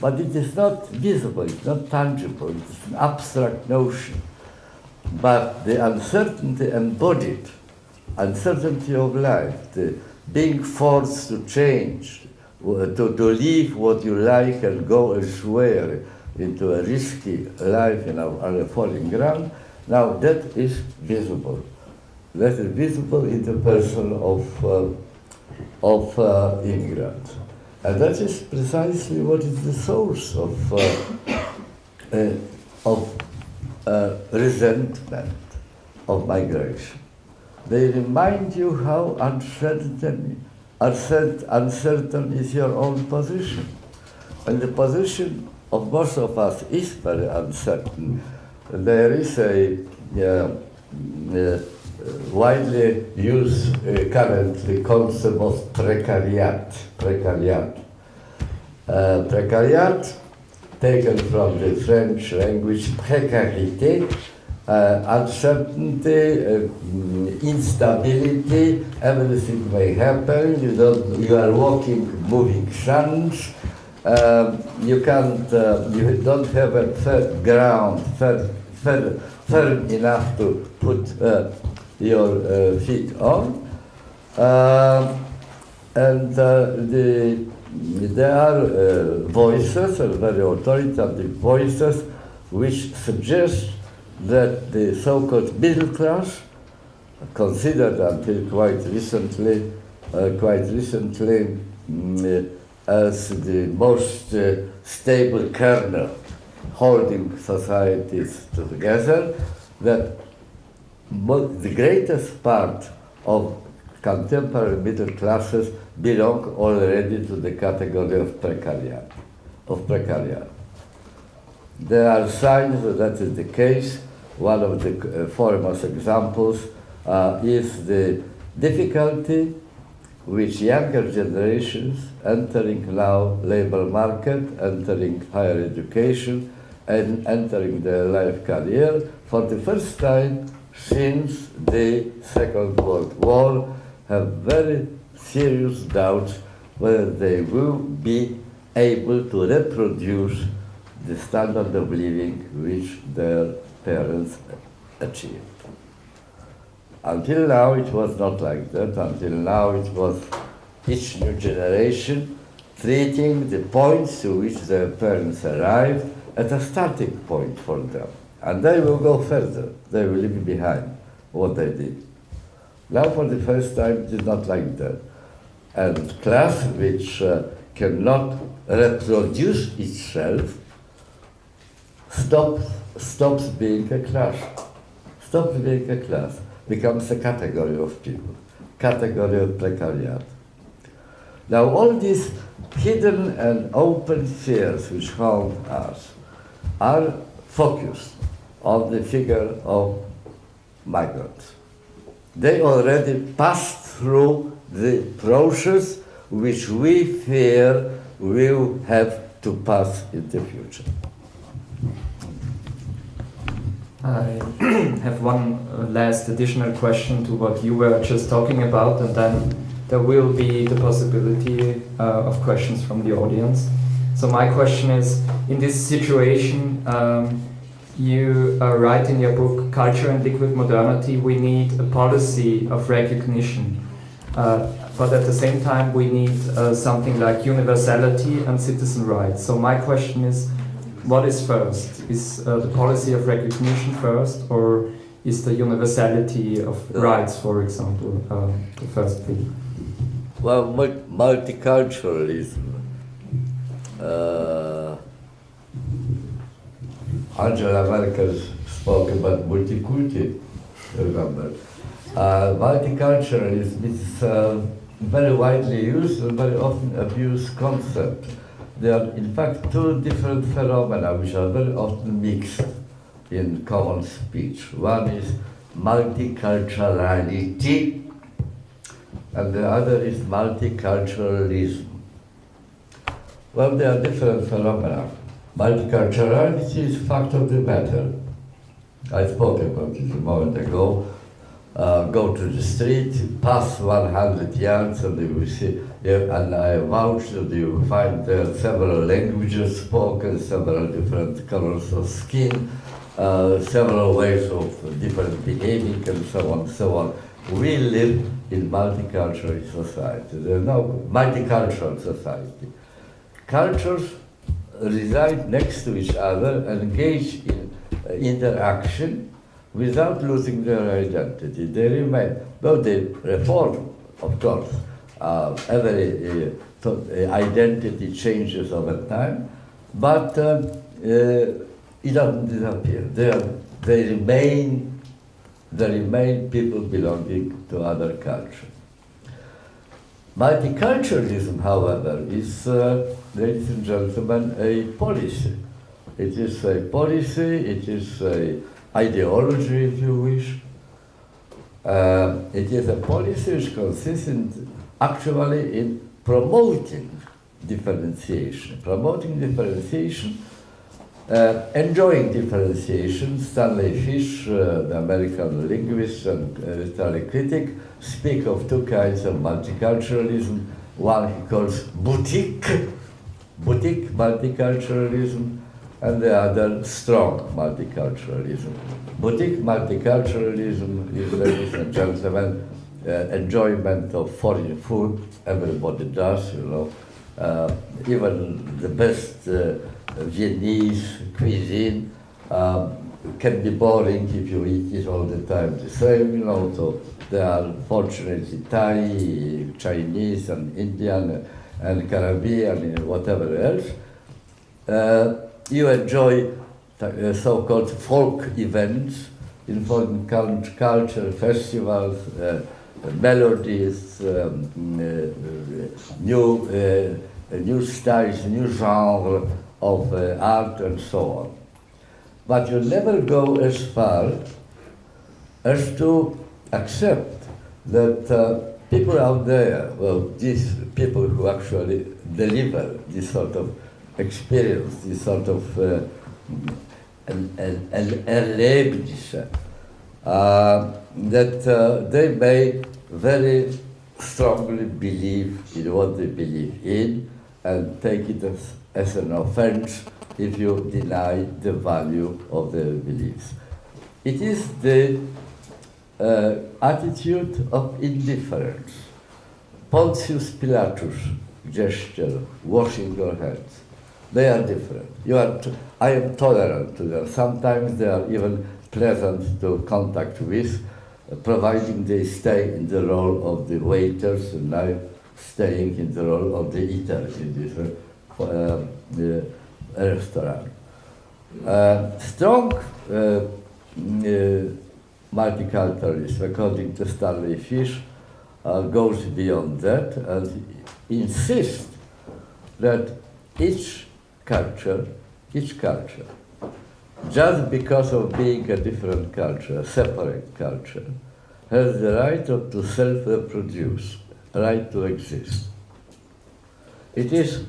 but it is not visible, it's not tangible, it's an abstract notion. But the uncertainty embodied, uncertainty of life, the being forced to change, to leave what you like and go elsewhere into a risky life on a foreign ground, now that is visible. That is visible in the person of immigrants. And that is precisely what is the source of resentment of migration. They remind you how uncertain is your own position. And the position of most of us is very uncertain. There is a widely used currently concept of precariat. Precariat, taken from the French language, précarité, uncertainty, instability, everything may happen, you are walking, moving sands, you don't have a firm ground, firm enough to put your feet on. There are voices, very authoritative voices, which suggest that the so-called middle class, considered until quite recently as the most stable kernel holding societies together, that the greatest part of contemporary middle classes belong already to the category of precariat. There are signs that that is the case. One of the foremost examples is the difficulty which younger generations entering now labor market, entering higher education, and entering their life career for the first time since the Second World War have very serious doubts whether they will be able to reproduce the standard of living which their parents achieved. Until now it was not like that. Until now it was each new generation treating the points to which their parents arrived at a starting point for them. And they will go further. They will leave behind what they did. Now for the first time it is not like that. And class which cannot reproduce itself stops being a class. Stops being a class. Becomes a category of people. Category of precariat. Now all these hidden and open fears which haunt us are focused on the figure of migrants. They already passed through the process which we fear will have to pass in the future. I have one last additional question to what you were just talking about, and then there will be the possibility of questions from the audience. So my question is, in this situation, you write in your book, Culture and Liquid Modernity, we need a policy of recognition. But at the same time, we need something like universality and citizen rights. So my question is, what is first? Is the policy of recognition first, or is the universality of rights, for example, the first thing? Well, multiculturalism. Angela Merkel spoke about multiculti, remember. Multiculturalism is a very widely used and very often abused concept. There are in fact two different phenomena which are very often mixed in common speech. One is multiculturality and the other is multiculturalism. Well, they are different phenomena. Multiculturality is fact of the matter. I spoke about it a moment ago. Go to the street, pass 100 yards, and you will see, and I vouch that you will find there several languages spoken, several different colors of skin, several ways of different behaving, and so on, so on. We live in multicultural society. There's no multicultural society. Cultures reside next to each other and engage in interaction without losing their identity. They remain, though they reform, of course, every identity changes over time, but it doesn't disappear. They remain people belonging to other culture. Multiculturalism, however, is, ladies and gentlemen, a policy. It is a policy, it is a ideology, if you wish. It is a policy which consists actually in promoting differentiation. Enjoying differentiation. Stanley Fish, the American linguist and literary critic, speak of two kinds of multiculturalism. One he calls boutique multiculturalism, and the other strong multiculturalism. Boutique multiculturalism is, ladies and gentlemen, enjoyment of foreign food. Everybody does, you know. Even the best Viennese cuisine can be boring if you eat it all the time the same, you know. So there are fortunately Thai, Chinese, and Indian, and Caribbean, and whatever else. You enjoy so-called folk events, in foreign culture, festivals, melodies, new styles, new genre of art, and so on. But you never go as far as to accept that people out there, well, these people who actually deliver this sort of experience, this sort of erlebnis, that they may very strongly believe in what they believe in and take it as an offense if you deny the value of their beliefs. It is the attitude of indifference. Pontius Pilatus gesture, washing your hands. They are different. I am tolerant to them. Sometimes they are even pleasant to contact with, providing they stay in the role of the waiters and I'm staying in the role of the eater in this restaurant. Strong multiculturalism, according to Stanley Fish, goes beyond that and insists that each culture, just because of being a different culture, a separate culture, has the right to self-reproduce, right to exist. It is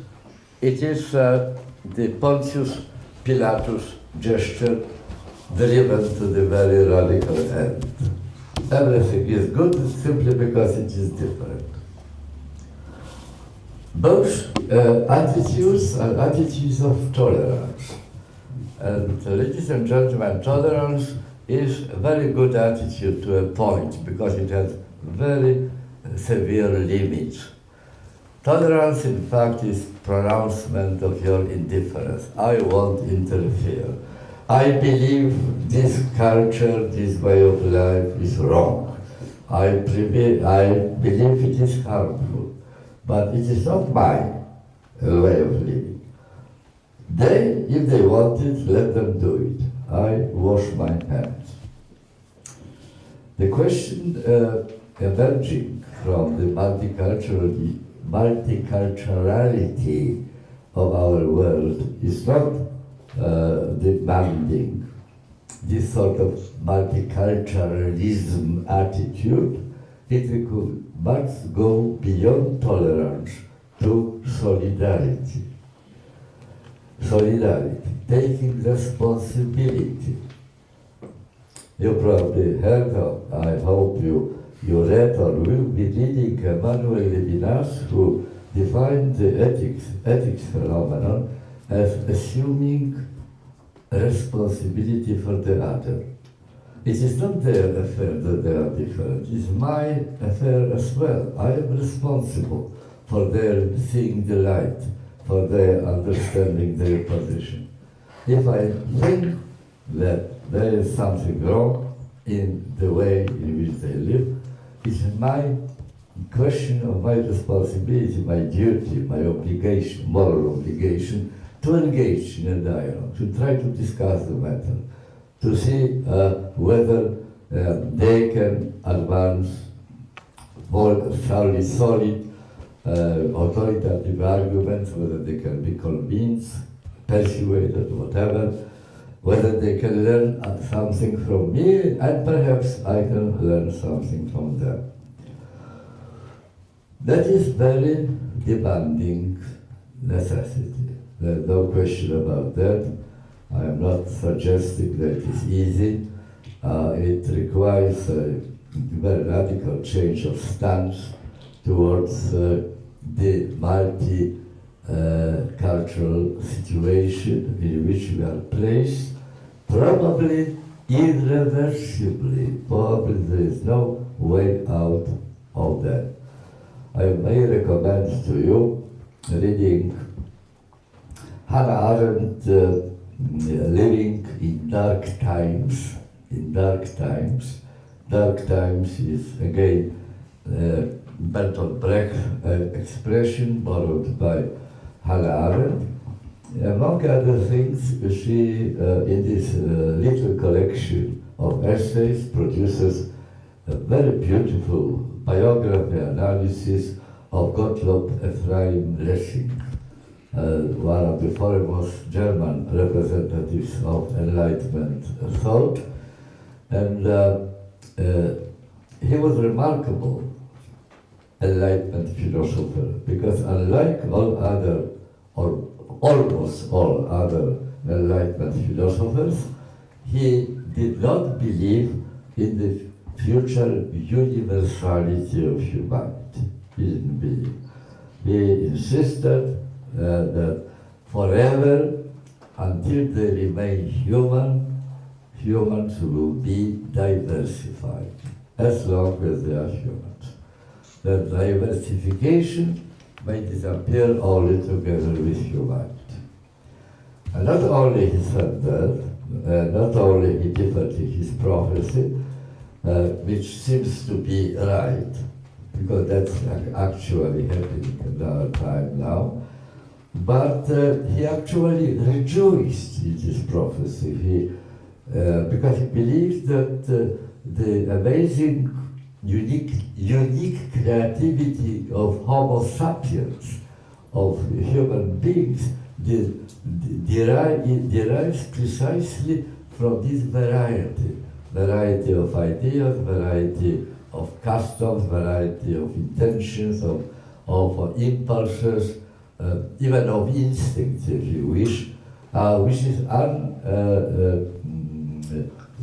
the Pontius Pilatus gesture driven to the very radical end. Everything is good simply because it is different. Both attitudes are attitudes of tolerance. And ladies and gentlemen, tolerance is a very good attitude to a point because it has very severe limits. Tolerance, in fact, is pronouncement of your indifference. I won't interfere. I believe this culture, this way of life is wrong. I believe it is harmful, but it is not my way of living. They, if they want it, let them do it. I wash my hands. The question emerging from the multiculturality of our world is not demanding this sort of multiculturalism attitude. It must go beyond tolerance to solidarity. solidarity, taking responsibility. You probably heard of, I hope you read or will be reading Emmanuel Levinas, who defined the ethics phenomenon as assuming responsibility for the other. It is not their affair that they are different, it is my affair as well. I am responsible for their seeing the light, for their understanding their position. If I think that there is something wrong in the way in which they live, it's my question of my responsibility, my duty, my obligation, moral obligation, to engage in a dialogue, to try to discuss the matter, to see whether they can advance more thoroughly solid authoritative arguments, whether they can be convinced, persuaded, whatever, whether they can learn something from me, and perhaps I can learn something from them. That is very demanding necessity. There's no question about that. I am not suggesting that it's easy. It requires a very radical change of stance towards the multi-cultural situation in which we are placed, probably irreversibly. Probably there is no way out of that. I may recommend to you reading Hannah Arendt, Living in Dark Times. In Dark Times. Dark Times is again Bertolt Brecht expression borrowed by Hannah Arendt. Among other things, she, in this little collection of essays, produces a very beautiful biography analysis of Gottlob Ephraim Lessing, one of the foremost German representatives of Enlightenment thought. And he was remarkable Enlightenment philosopher, because unlike all other, or almost all other Enlightenment philosophers, he did not believe in the future universality of humanity. He didn't believe. He insisted that forever, until they remain human, humans will be diversified, as long as they are humans. That diversification may disappear only together with humanity. And not only he said that, not only he differed in his prophecy, which seems to be right, because that's actually happening in our time now, but he actually rejoiced in this prophecy. Because he believed that the amazing, unique creativity of Homo sapiens, of human beings, derives precisely from this variety of ideas, variety of customs, variety of intentions, of impulses, even of instincts, if you wish, which is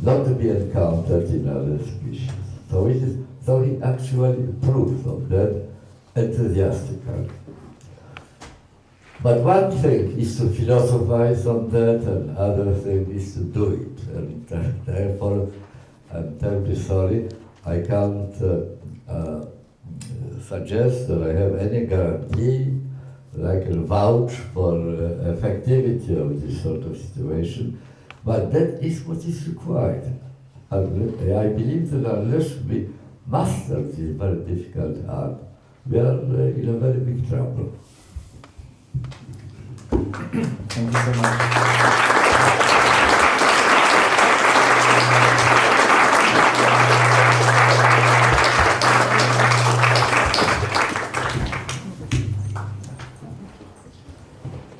not to be encountered in other species. So he actually approves of that enthusiastically. But one thing is to philosophize on that, and other thing is to do it. And therefore, I'm terribly sorry, I can't suggest that I have any guarantee that I can vouch for effectivity of this sort of situation. But that is what is required. I believe that unless we master this very difficult art, we are in a very big trouble. Thank you so much.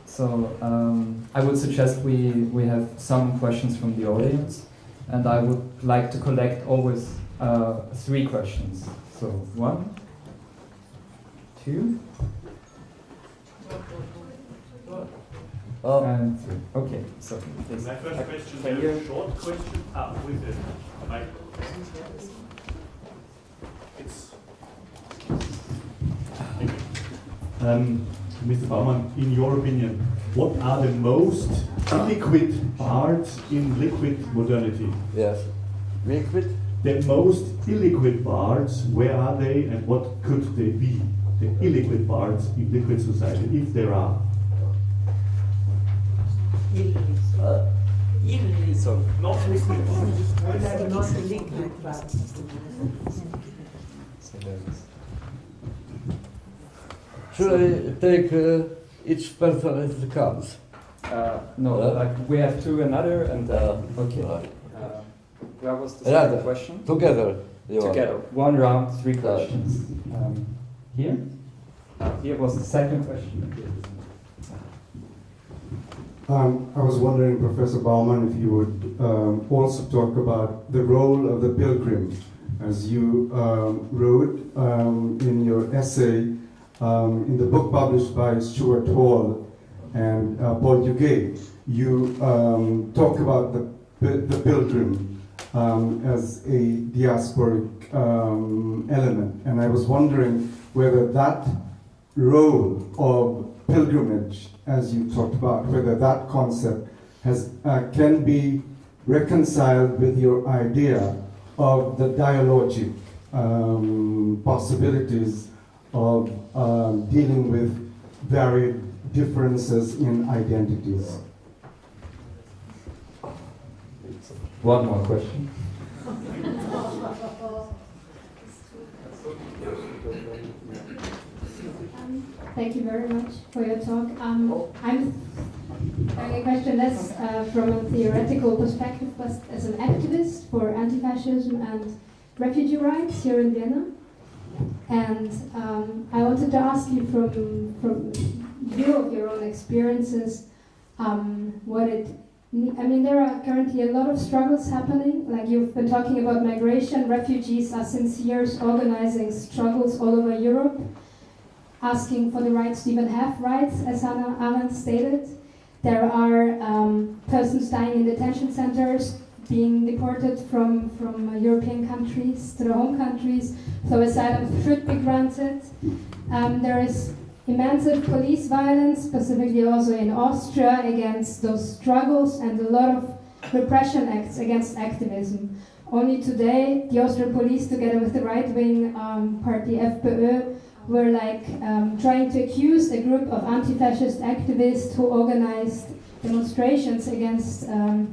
So I would suggest we have some questions from the audience, and I would like to collect always 3 questions. So 1, 2. And okay, so My first question, a short question. With the microphone. Mr. Baumann, in your opinion, what are the most illiquid parts in liquid modernity? Yes. Liquid? The most illiquid parts, where are they and what could they be? The illiquid parts in liquid society, if there are. so Not liquid parts. Should I take each person as it comes? no, like we have two another and okay. Right. Where was the second Rather, question? Together. Together. One round, three questions. Here? Here was the second question. I was wondering, Professor Baumann, if you would also talk about the role of the pilgrim. As you wrote in your essay in the book published by Stuart Hall and Paul Duguay, you talk about the pilgrim as a diasporic element. And I was wondering whether that role of pilgrimage, as you talked about, whether that concept can be reconciled with your idea of the dialogic possibilities of dealing with varied differences in identities. One more question. Thank you very much for your talk. I'm having a question less from a theoretical perspective, but as an activist for anti-fascism and refugee rights here in Vienna. And I wanted to ask you from view of your own experiences, there are currently a lot of struggles happening. Like you've been talking about migration, refugees are since years organizing struggles all over Europe, asking for the rights to even have rights, as Hannah Arendt stated. There are persons dying in detention centers, being deported from European countries to their home countries, so asylum should be granted. There is immense police violence, specifically also in Austria, against those struggles, and a lot of repression acts against activism. Only today, the Austrian police, together with the right-wing party FPÖ, were trying to accuse a group of anti-fascist activists who organized demonstrations against a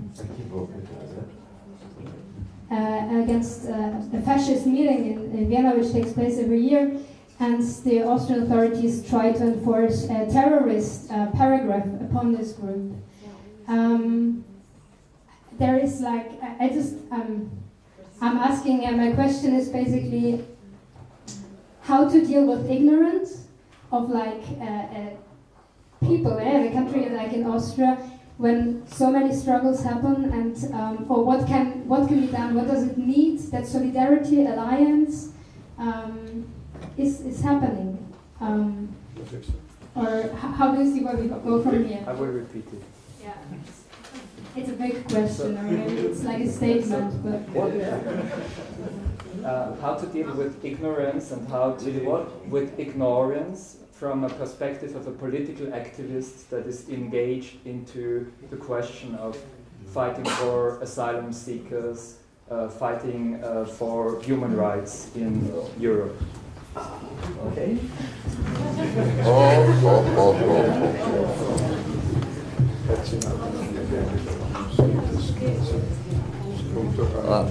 fascist meeting in Vienna, which takes place every year. And the Austrian authorities try to enforce a terrorist paragraph upon this group. There is I'm asking, and my question is basically how to deal with ignorance of people in a country like in Austria when so many struggles happen, and or what can be done? What does it need that solidarity alliance is happening? Or how do you see where we go from here? I will repeat it. Yeah. It's a big question, or maybe it's like a statement, but how to deal with ignorance and how to deal with ignorance from a perspective of a political activist that is engaged into the question of fighting for asylum seekers, fighting for human rights in Europe. Okay.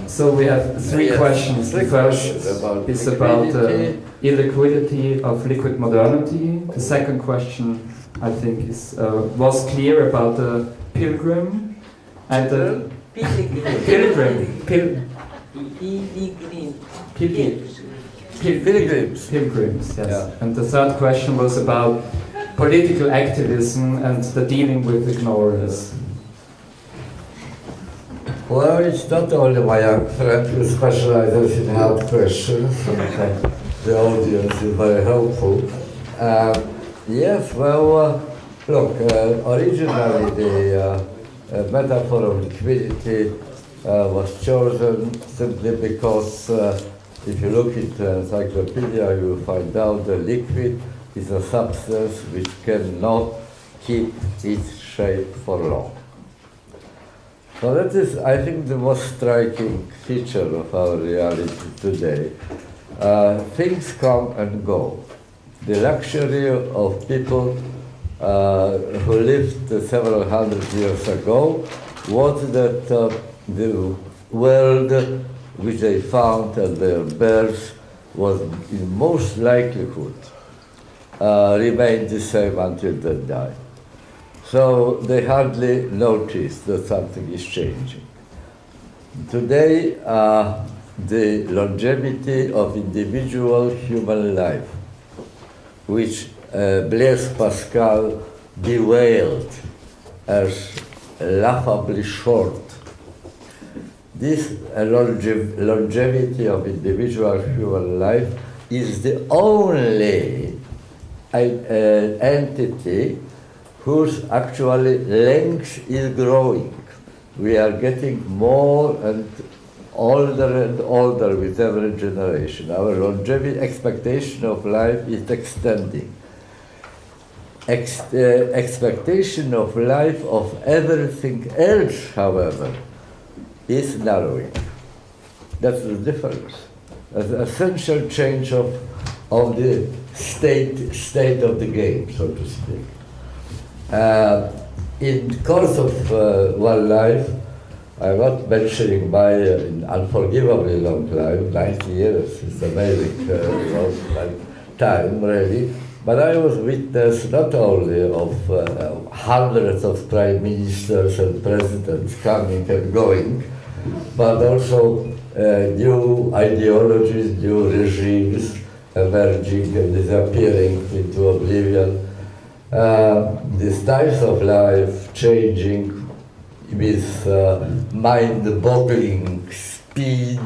So we have three questions. The first is about the illiquidity of liquid modernity. The second question, I think, was clear about the pilgrim and the pilgrims. Yes. Yeah. And the third question was about political activism and the dealing with ignorance. Well, it's not only my friend who specializes in hard questions. The audience is very helpful. Yes, well, Look, originally the metaphor of liquidity was chosen simply because if you look at the encyclopedia, you will find out that liquid is a substance which cannot keep its shape for long. So that is, I think, the most striking feature of our reality today. Things come and go. The luxury of people who lived several hundred years ago was that the world which they found at their birth was in most likelihood remained the same until they died. So they hardly noticed that something is changing. Today, the longevity of individual human life, which Blaise Pascal bewailed as laughably short, this longevity of individual human life is the only entity whose actually length is growing. We are getting more and older with every generation. Our longevity expectation of life is extending. Expectation of life of everything else, however, is narrowing. That's the difference. An essential change of the state of the game, so to speak. In the course of one life, I'm not mentioning my unforgivably long life, 90 years, it's amazing time really, but I was witness not only of hundreds of prime ministers and presidents coming and going, but also new ideologies, new regimes emerging and disappearing into oblivion. These types of life changing with mind-boggling speed.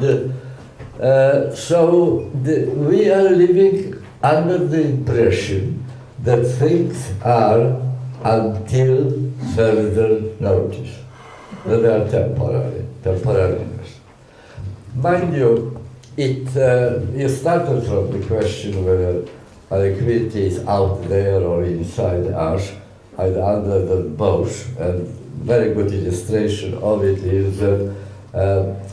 So we are living under the impression that things are until further notice, that they are temporariness. Mind you, you started from the question whether liquidity is out there or inside us. I'd answer that both, and very good illustration of it is that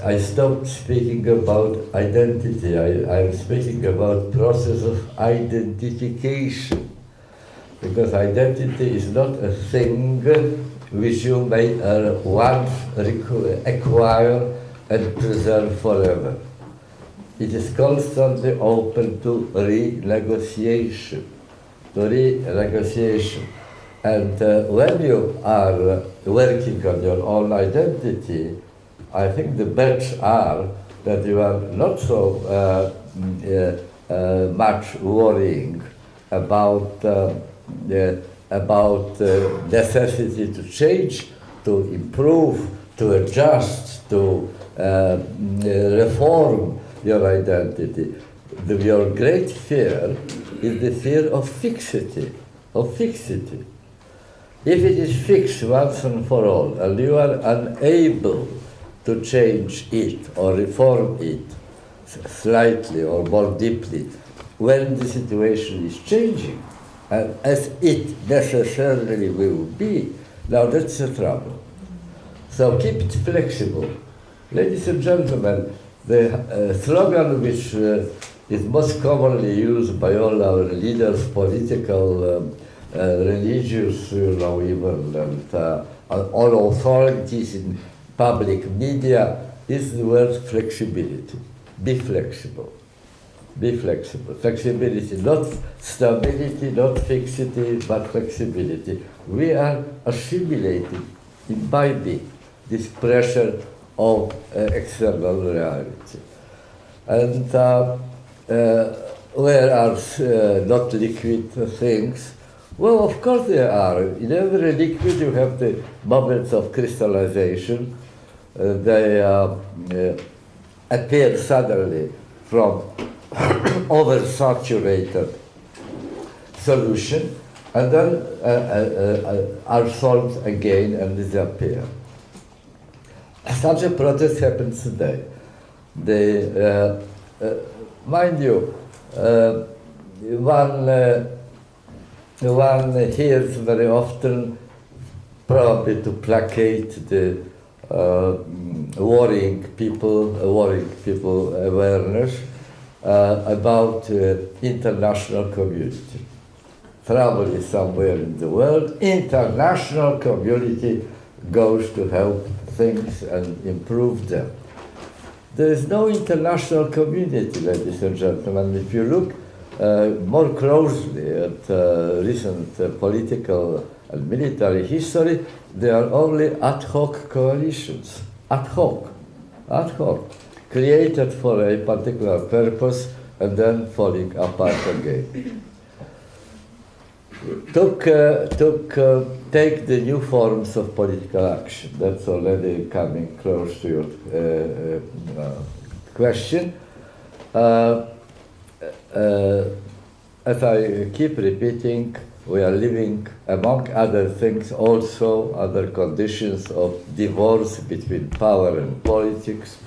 I stopped speaking about identity. I'm speaking about process of identification, because identity is not a thing which you may once acquire and preserve forever. It is constantly open to renegotiation. And when you are working on your own identity, I think the bets are that you are not so much worrying about necessity to change, to improve, to adjust, to reform your identity. Your great fear is the fear of fixity, If it is fixed once and for all, and you are unable to change it or reform it slightly or more deeply, when the situation is changing, and as it necessarily will be, now that's the trouble. So keep it flexible. Ladies and gentlemen, the slogan which is most commonly used by all our leaders, political, religious, even, and all authorities in public media is the word flexibility. Be flexible. Be flexible. Flexibility, not stability, not fixity, but flexibility. We are assimilating, imbibing this pressure of external reality. And where are not liquid things? Well, of course there are. In every liquid you have the moments of crystallization. They appear suddenly from oversaturated solution, and then are solved again and disappear. Such a process happens today. Mind you, one hears very often, probably to placate the worrying people awareness about international community. Trouble is somewhere in the world. International community goes to help things and improve them. There is no international community, ladies and gentlemen. If you look more closely at recent political and military history, they are only ad hoc coalitions, ad hoc, created for a particular purpose and then falling apart again. Take the new forms of political action. That's already coming close to your question. As I keep repeating, we are living, among other things, also under conditions of divorce between power and politics,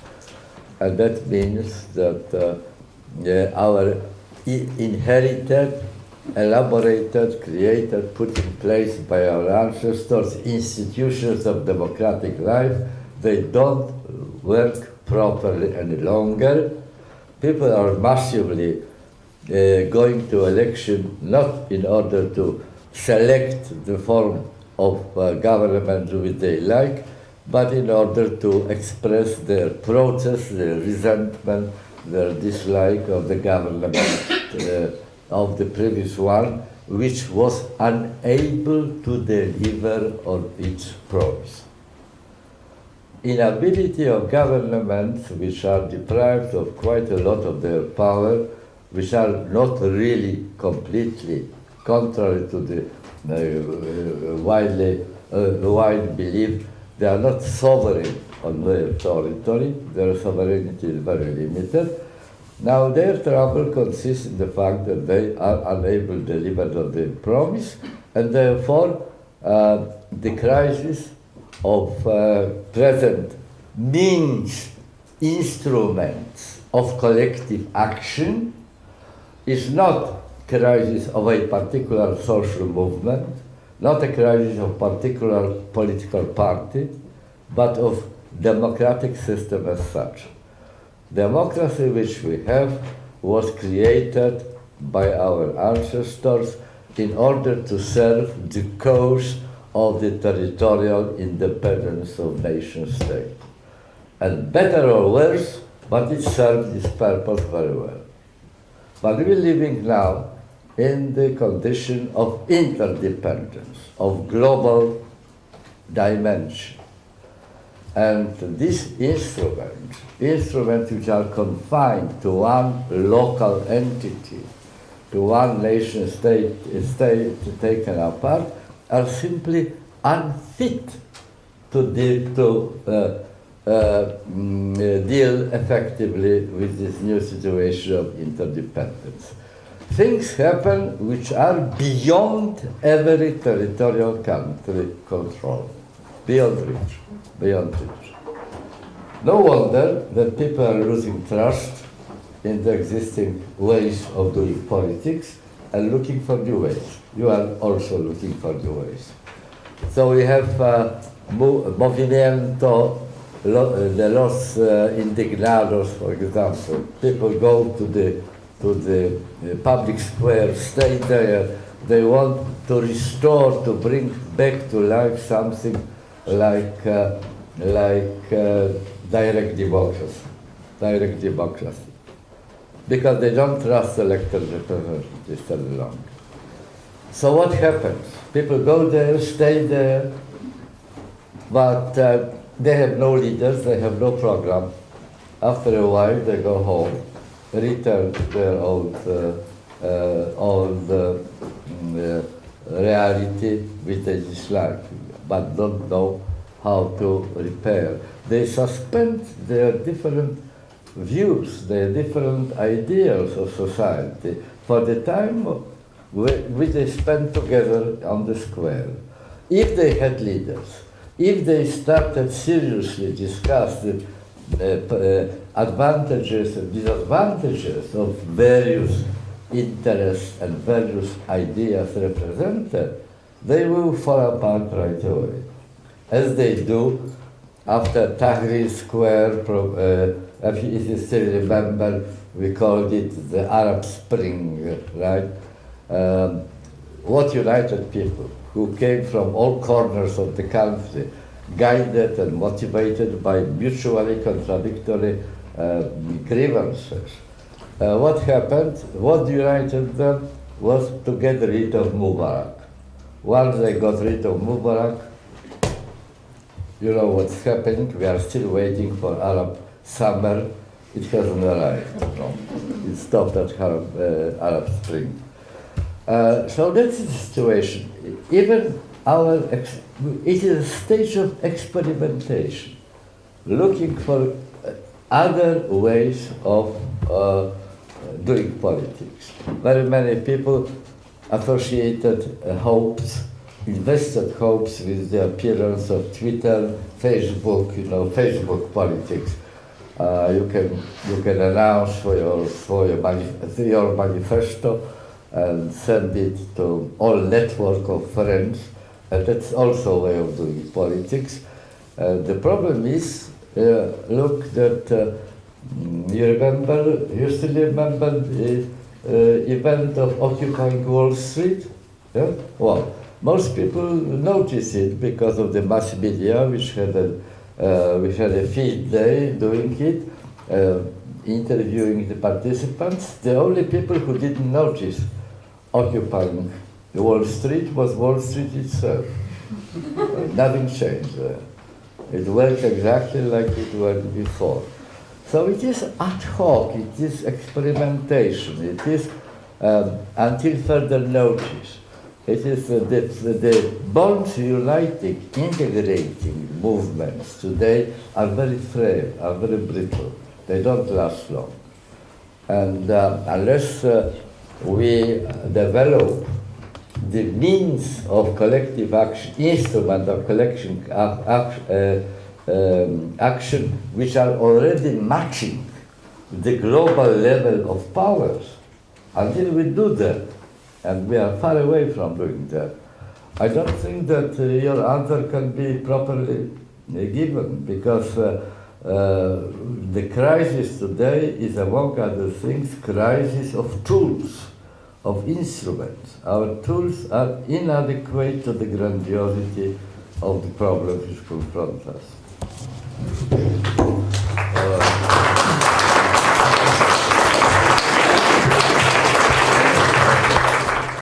and that means that our inherited, elaborated, created, put in place by our ancestors institutions of democratic life, they don't work properly any longer. People are massively going to election not in order to select the form of government which they like, but in order to express their protest, their resentment, their dislike of the government of the previous one, which was unable to deliver on its promise. Inability of governments which are deprived of quite a lot of their power, which are not really completely contrary to the wide belief, they are not sovereign on their territory, their sovereignty is very limited. Now their trouble consists in the fact that they are unable to deliver on their promise, and therefore the crisis of present means, instruments of collective action is not a crisis of a particular social movement, not a crisis of a particular political party, but of democratic system as such. Democracy which we have was created by our ancestors in order to serve the cause of the territorial independence of nation state. And better or worse, but it served this purpose very well. But we're living now in the condition of interdependence, of global dimension. And these instruments which are confined to one local entity, to one nation state taken apart, are simply unfit to deal effectively with this new situation of interdependence. Things happen which are beyond every territorial country control, beyond reach. No wonder that people are losing trust in the existing ways of doing politics and looking for new ways. You are also looking for new ways. So we have Movimiento de los Indignados, for example. People go to the public square, stay there. They want to restore, to bring back to life something like direct democracy, because they don't trust elected representatives any longer. So what happens? People go there, stay there, but they have no leaders, they have no program. After a while, they go home, return to their old reality which they dislike, but don't know how to repair. They suspend their different views, their different ideals of society for the time which they spent together on the square. If they had leaders, if they started seriously discuss the advantages and disadvantages of various interests and various ideas represented, they will fall apart right away. As they do after Tahrir Square, if you still remember, we called it the Arab Spring, right? What united people who came from all corners of the country, guided and motivated by mutually contradictory grievances. What happened? What united them was to get rid of Mubarak. Once they got rid of Mubarak, you know what's happening. We are still waiting for Arab summer. It hasn't arrived. No. It stopped at Arab Spring. So that's the situation. Even it is a stage of experimentation, looking for other ways of doing politics. Very many people associated hopes, invested hopes with the appearance of Twitter, Facebook, Facebook politics. You can announce your manifesto and send it to all network of friends, and that's also a way of doing politics. The problem is, look, that you still remember the event of occupying Wall Street? Yeah? Well, most people notice it because of the mass media, which had a field day doing it, interviewing the participants. The only people who didn't notice occupying Wall Street was Wall Street itself. Nothing changed there. It worked exactly like it worked before. So it is ad hoc, it is experimentation, it is until further notice. It is the bonds uniting, integrating movements today are very frail, are very brittle. They don't last long. And unless we develop the means of collective action, instrument of collection action, which are already matching the global level of powers, until we do that, and we are far away from doing that, I don't think that your answer can be properly given, because the crisis today is, among other things, crisis of tools, of instruments. Our tools are inadequate to the grandiosity of the problems which confront us.